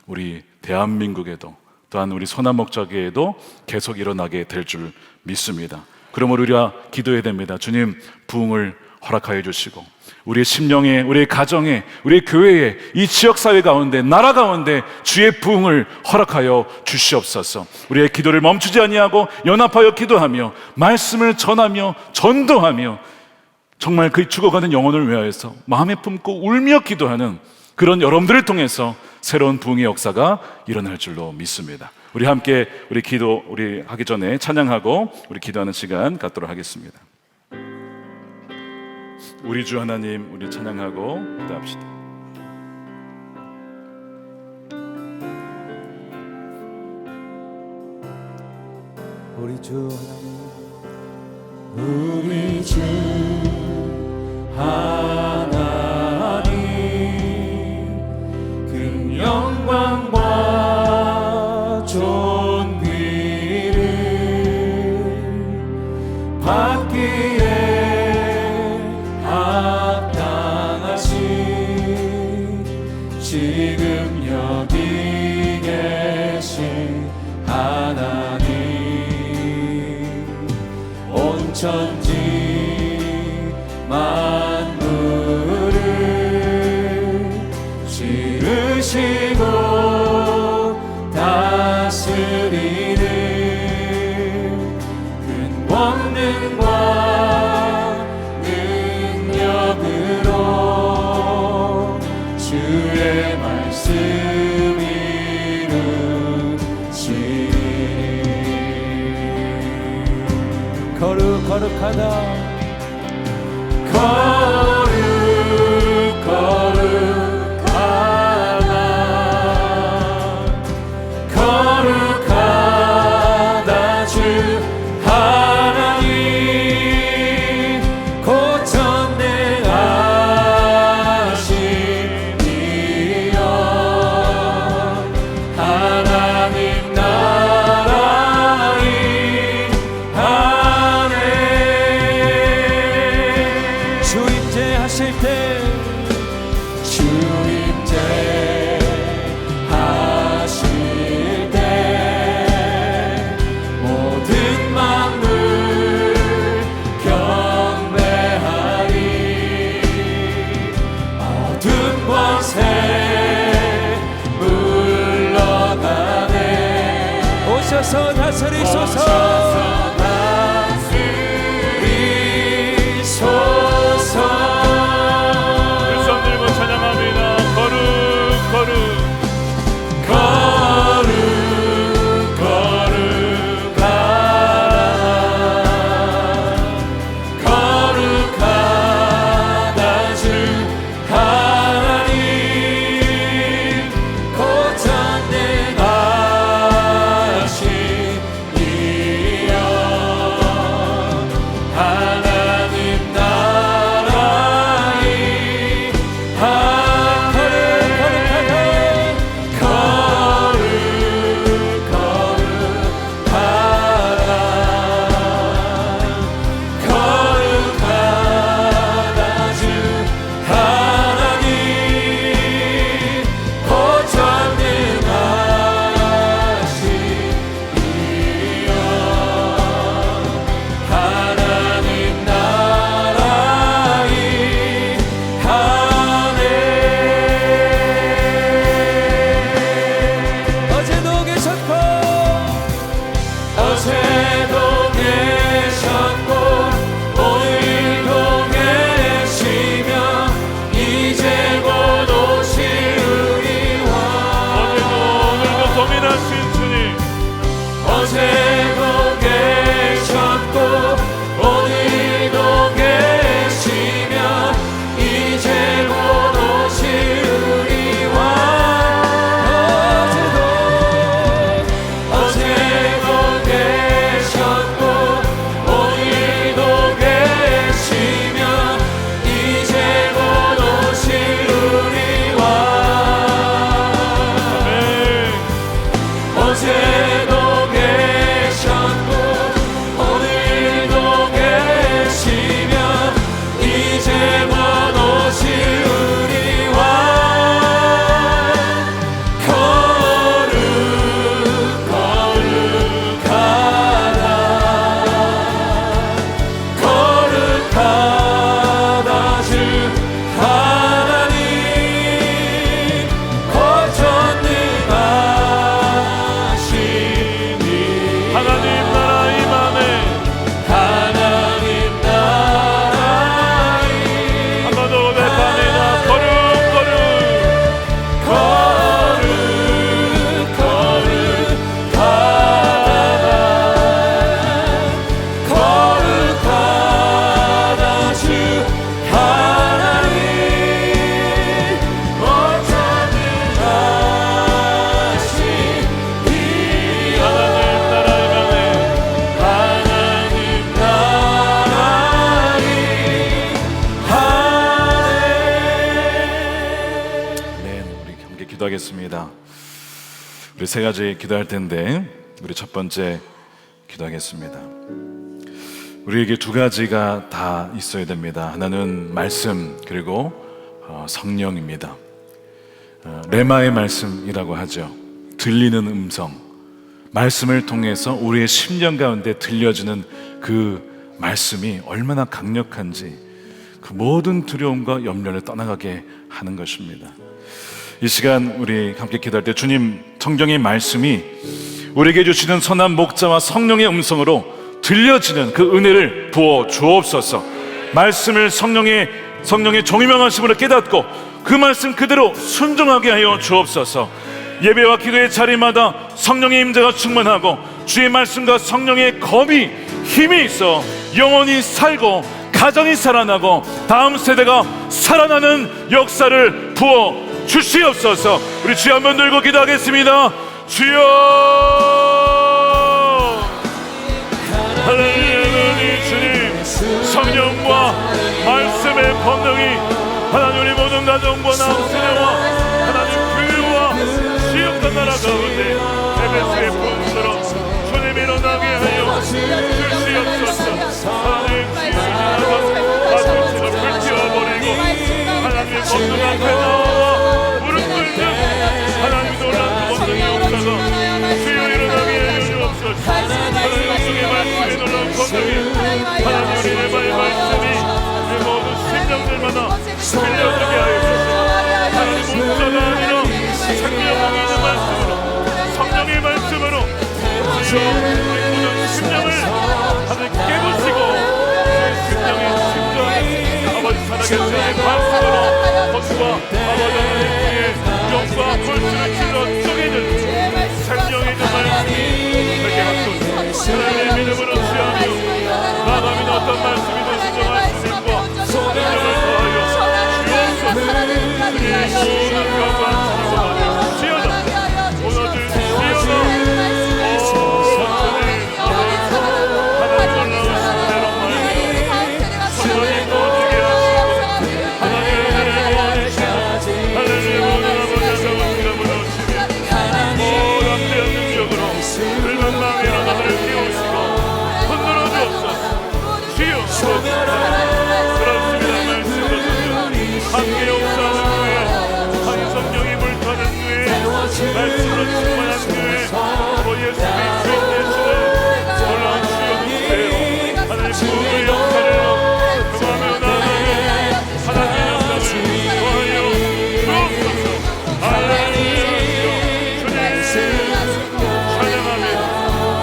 우리 대한민국에도 또한 우리 소나목자계에도 계속 일어나게 될 줄 믿습니다. 그러므로 우리가 기도해야 됩니다. 주님, 부흥을 허락하여 주시고 우리의 심령에, 우리의 가정에, 우리의 교회에, 이 지역사회 가운데, 나라 가운데 주의 부흥을 허락하여 주시옵소서. 우리의 기도를 멈추지 아니하고 연합하여 기도하며 말씀을 전하며 전도하며 정말 그 죽어가는 영혼을 위하여서 마음에 품고 울며 기도하는 그런 여러분들을 통해서 새로운 부흥의 역사가 일어날 줄로 믿습니다. 우리 함께 우리 하기 전에 찬양하고 우리 기도하는 시간 갖도록 하겠습니다. 우리 주 하나님, 우리 찬양하고 기도합시다. 우리 주 하나님, 우리 주 하나님, 그 영광과 존귀를 받기에 지금 여기 계신 하나님, 온 천지 만물을 지으시고 다스리는 큰 권능과 능력으로 주의 말씀 이루시니 거룩하다 거룩하다 주 하나님, 곧 전능하시니여 하나님 나라의 안에 주임제 하실 때 모든 만물 경배하리. 어둠 권세 물러가네. 오셔서 다스리소서. 전능하시니여 기도하겠습니다. 우리 세 가지 기도할 텐데 우리 첫 번째 기도하겠습니다. 우리에게 두 가지가 다 있어야 됩니다. 하나는 말씀, 그리고 성령입니다. 레마의 말씀이라고 하죠. 들리는 음성, 말씀을 통해서 우리의 심령 가운데 들려지는 그 말씀이 얼마나 강력한지 그 모든 두려움과 염려를 떠나가게 하는 것입니다. 이 시간 우리 함께 기도할 때 주님, 성경의 말씀이 우리에게 주시는 선한 목자와 성령의 음성으로 들려지는 그 은혜를 부어 주옵소서. 말씀을 성령의 정의명하심으로 깨닫고 그 말씀 그대로 순종하게 하여 주옵소서. 예배와 기도의 자리마다 성령의 임재가 충만하고 주의 말씀과 성령의 검이 힘이 있어 영혼이 살고 가정이 살아나고 다음 세대가 살아나는 역사를 부어 주시옵소서. 우리 주여 한번 들고 기도하겠습니다. 주여, 하나님 주님, 성령과 말씀의 권능이 하나님 우리 모든 가정과 남은 세대와 하나님 교회와 지역과 나라 가운데 에베소의 본처럼 주님 일어나게 하여 주시옵소서. 하나님 마술치를 불태워버리고 하나님의 권능 앞에 나와 무릎 꿇는 하나님 놀라운 권능의 역사가 주여 일어나게 하여 주옵소서. 하나님 주의 말씀에 놀라운 권능이 하나님 우리 레마의 말씀이 우리 모든 심령들마다 들려주게 하여 주시옵소서. 하나님 문자가 아니라 생명이 있는 말씀으로 성령의 말씀으로 주여 우리 모든 심령을 하나님 깨부시고 심령의 심정을 아버지 살아계신 말씀으로 것과 아버지 하나님의 영과 골수를 찔러 쪼개는 생명의 그 말씀이 되게 하소서. 하나님의 믿음으로 취하며 마감인 어떤 말씀이든 순종할 수 있고 성령을 더하여 주옵소서. 주의 모든 경관 주옵소서. 지어다 오너들 지어다 함께 역사하는 교회, 한 성령이 불타는 교회, 말씀으로 충만한 교회, 예수님이 주인 되시는 놀라운 주여 주세요. 하나님 부흥의 역사를 경험하며 나아가는 하나님의 역사를 더하여 주옵소서. 할렐루야. 주님 찬양합니다.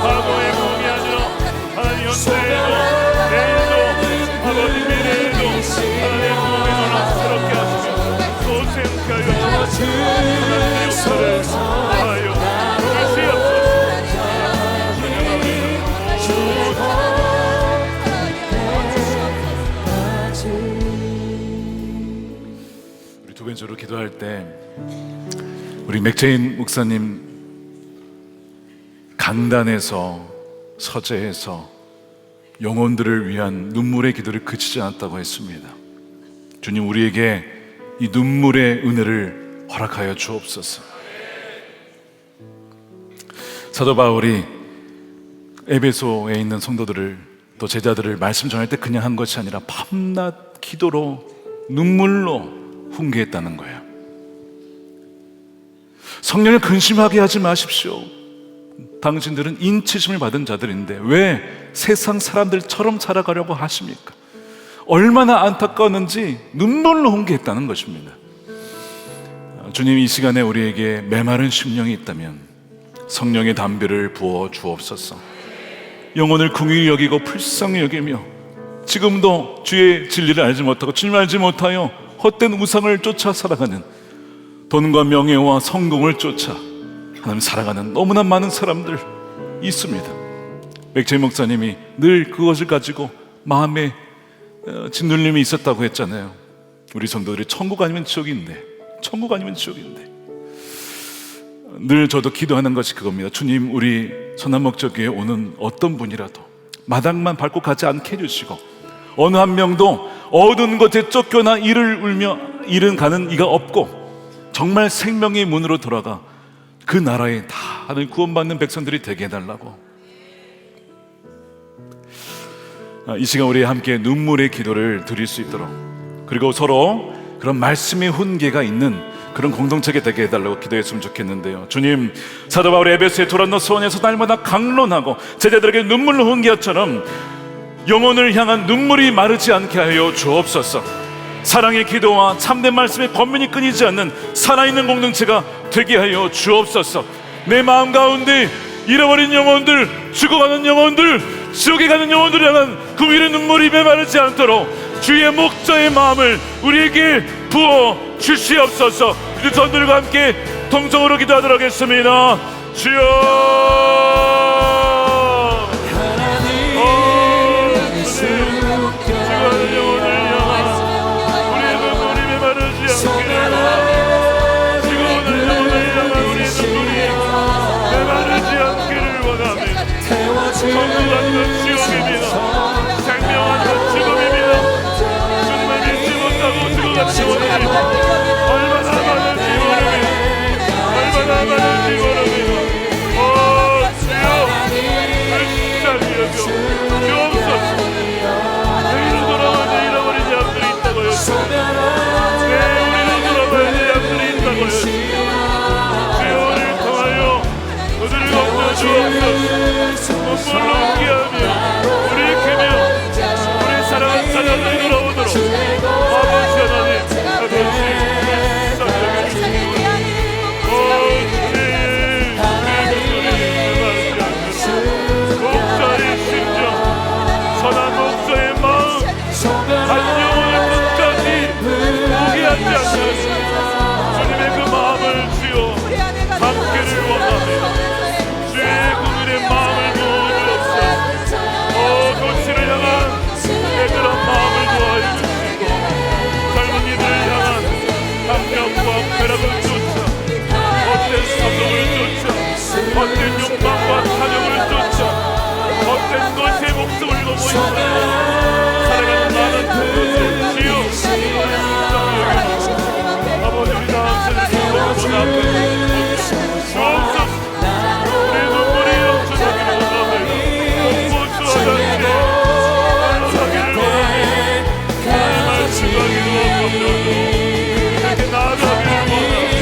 과거의 부흥이 아니라 하나님 현재에도 내일도 아버지 미래에도 하나님의 부흥의 놀라운 새롭게 하시며 또 생각하여 하나님의 역사를 더하여 주시옵소서. 우리 두 번째로 기도할 때 우리 맥체인 목사님 강단에서 서재에서 영혼들을 위한 눈물의 기도를 그치지 않았다고 했습니다. 주님, 우리에게 이 눈물의 은혜를 허락하여 주옵소서. 사도 바울이 에베소에 있는 성도들을 또 제자들을 말씀 전할 때 그냥 한 것이 아니라 밤낮 기도로 눈물로 훈계했다는 거예요. 성령을 근심하게 하지 마십시오. 당신들은 인치심을 받은 자들인데 왜 세상 사람들처럼 살아가려고 하십니까? 얼마나 안타까웠는지 눈물로 훈계했다는 것입니다. 주님, 이 시간에 우리에게 메마른 심령이 있다면 성령의 담비를 부어 주옵소서. 영혼을 긍휼히 여기고 불쌍히 여기며 지금도 주의 진리를 알지 못하고 주님을 알지 못하여 헛된 우상을 쫓아 살아가는, 돈과 명예와 성공을 쫓아 하나님 살아가는 너무나 많은 사람들 있습니다. 맥체인 목사님이 늘 그것을 가지고 마음에 짓눌림이 있었다고 했잖아요. 우리 성도들이 천국 아니면 지옥인데, 천국 아니면 지옥인데, 늘 저도 기도하는 것이 그겁니다. 주님, 우리 선한목적교회에 오는 어떤 분이라도 마당만 밟고 가지 않게 해주시고 어느 한 명도 어두운 곳에 쫓겨나 이를 울며 이른 가는 이가 없고 정말 생명의 문으로 돌아가 그 나라에 다들 구원받는 백성들이 되게 해달라고. 이 시간 우리 함께 눈물의 기도를 드릴 수 있도록, 그리고 서로 그런 말씀의 훈계가 있는 그런 공동체가 되게 해달라고 기도했으면 좋겠는데요. 주님, 사도 바울이 에베소의 도란노 소원에서 날마다 강론하고 제자들에게 눈물로 훈계처럼 영혼을 향한 눈물이 마르지 않게 하여 주옵소서. 사랑의 기도와 참된 말씀의 권면이 끊이지 않는 살아있는 공동체가 되게 하여 주옵소서. 내 마음 가운데 잃어버린 영혼들, 죽어가는 영혼들, 지옥에 가는 영혼들을 향한 그 위로 눈물이 메마르지 않도록 주의 목자의 마음을 우리에게 부어 주시옵소서. 우리 전들과 함께 통성으로 기도하도록 하겠습니다. 주여, 죽어가는 영혼을 향한 우리의 눈물이 메마르지 않기를, 죽어가는 영혼을 향한 우리의 눈물이 메마르지 않기를 원합니다. 천국한 것 지옥입니다. 생명한 것 죽음입니다. 주님을 믿지 못하고 죽어가는 영혼들이 얼마나 많은지 모릅니다. 얼마나 많은지 모릅니다. 주여, 불쌍히 여겨 주옵소서. 우리로 돌아와야 잃어버린 양들이 있다고 했습니다. 우리로 돌아와야 양들이 있다고 했습니다. 주여, 우리를 통하여 그들을 건져 주옵소서. 눈물로 함께하며 우리 크며 우리 사랑하는 자녀들이 돌아오도록 아버지 하나님, 목자의 심정, 선한 목자의 마음, 한 영혼을 끝까지 포기하지 않는 주님의 그 마음을 주여 담기를 원합니다. 주의 그들의 마음을 부어주옵소서. 도시를 향한 애들한 마음을 도와주시고, 젊은이들을 향한 강력과 쾌락을 쫓아, 헛된 성공을 쫓아, 헛된 욕망과 탐욕을 쫓아, 헛된 것에 목숨을 걸고 있는 살아가는 많은 그것을 지어 아버지, 우리 다음세를 기도하고 나아가는 주옵소서. 우리 눈물이 넘쳐나기를 원합니다. 공포수하다시에 나아가기를 원합니다. 하나님 말씀하기를 원합니다. 이렇게 나아가기를 원합니다.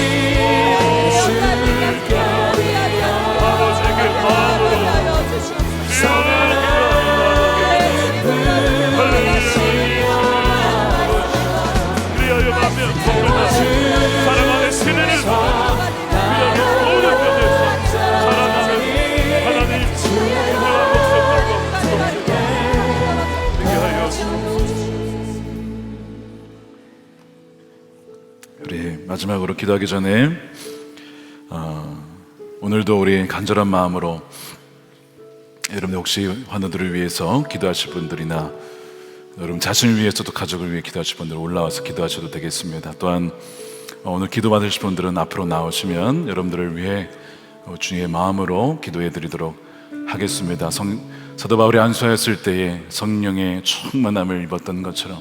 아버지에게 마음으로 주여를 기도하며 나아가겠습니다. 그리하여 만면 성도가 사랑하는 세대를 그리하여 모든 곳에서 살아나는 하나님 분명한 목소리과 되게 하여 우리 마지막으로 기도하기 전에 오늘도 우리 간절한 마음으로 여러분들 혹시 환우들을 위해서 기도하실 분들이나 여러분 자신을 위해서도 가족을 위해 기도하실 분들 올라와서 기도하셔도 되겠습니다. 또한 오늘 기도 받으실 분들은 앞으로 나오시면 여러분들을 위해 주의 마음으로 기도해 드리도록 하겠습니다. 사도 바울이 안수하였을 때에 성령의 충만함을 입었던 것처럼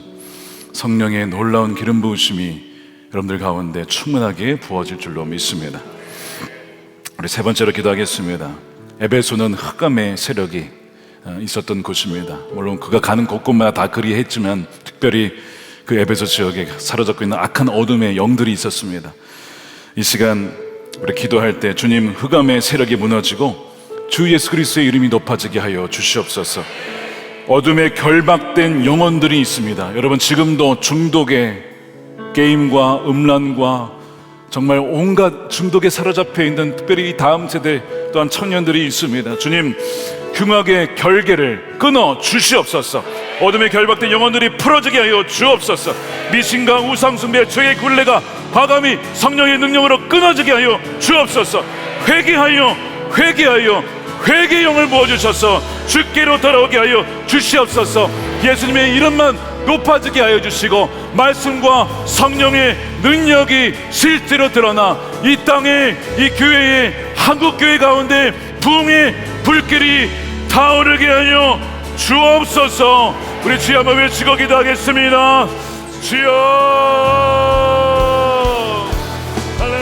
성령의 놀라운 기름 부으심이 여러분들 가운데 충만하게 부어질 줄로 믿습니다. 우리 세 번째로 기도하겠습니다. 에베소는 흑암의 세력이 있었던 곳입니다. 물론 그가 가는 곳곳마다 다 그리했지만 특별히 그 에베소 지역에 사로잡고 있는 악한 어둠의 영들이 있었습니다. 이 시간 우리 기도할 때 주님, 흑암의 세력이 무너지고 주 예수 그리스도의 이름이 높아지게 하여 주시옵소서. 어둠에 결박된 영혼들이 있습니다. 여러분, 지금도 중독의 게임과 음란과 정말 온갖 중독에 사로잡혀 있는 특별히 이 다음 세대 또한 청년들이 있습니다. 주님, 흉악의 결계를 끊어 주시옵소서. 어둠에 결박된 영혼들이 풀어지게 하여 주옵소서. 미신과 우상숭배, 죄의 굴레가 과감히 성령의 능력으로 끊어지게 하여 주옵소서. 회개하여 회개의 영을 부어주셔서 주께로 돌아오게 하여 주시옵소서. 예수님의 이름만 높아지게 하여 주시고 말씀과 성령의 능력이 실제로 드러나 이 땅에, 이 교회에, 한국교회 가운데 부흥의 불길이 타오르게 하여 주옵소서. 우리 주여 한번 외치고 기도하겠습니다. 주여, 할렐루야.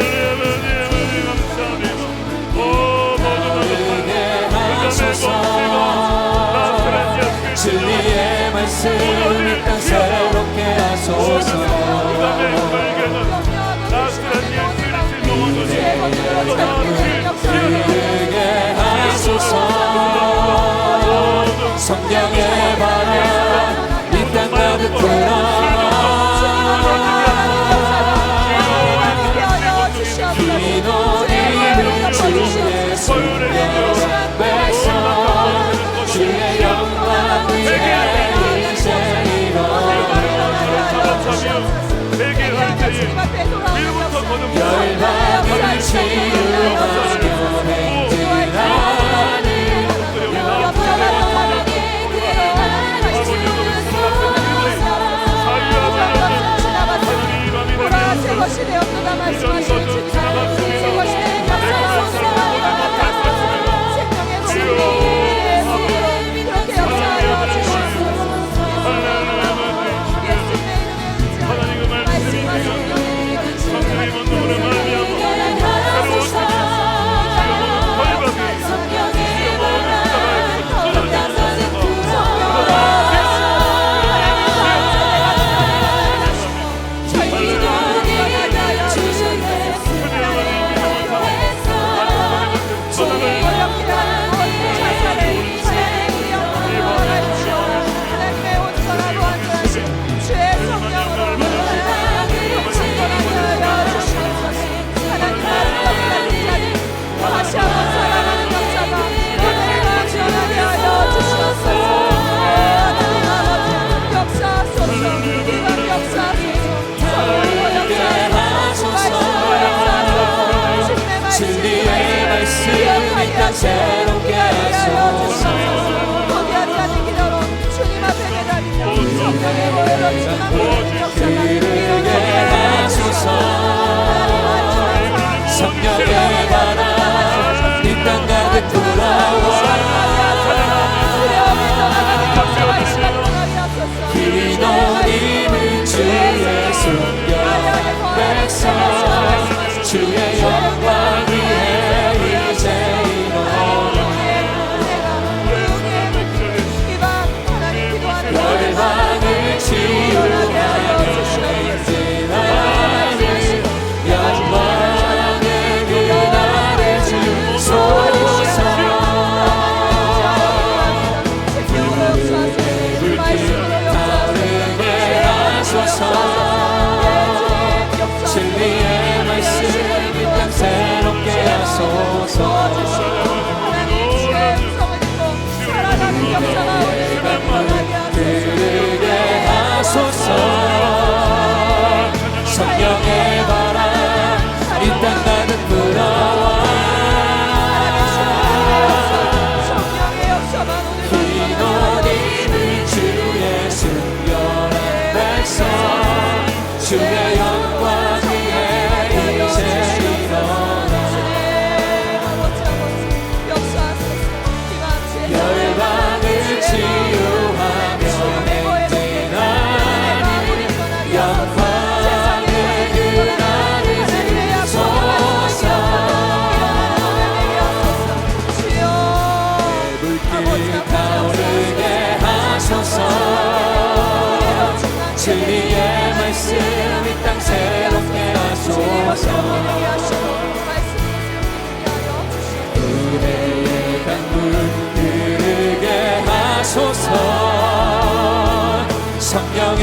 것이 되었도다 말씀하시는 주님 하나님, 새 것이 되는 역사하옵소서. 생명의 진리 그렇게 역사하여 주시옵소서. 예수님의 이름에 말씀하시는 새롭게 하소서. 포기하지 않는 기도로 주님 앞에 매달리며 성령의 보혈로 주님 앞에 기르게 하소서. 성령의 바람 이 땅 가득 불어와 기도님은 주의 숨겨 백성 주의 영광 위에 이제 열방을 치유하며 영광의 그날을 주소서. 타오르게 하소서. 진리의 말씀 이 땅 새롭게 하소서. 그르게 하소서. 성령의 바람 이 땅 가득 불어와 기도님은 주의 순결한 백성 주의 영광 위에 이제 일어나 열방을 치유하며 진리의 말씀 이 땅 새롭게 하소서. 은혜의 강물 흐르게 하소서. 성령의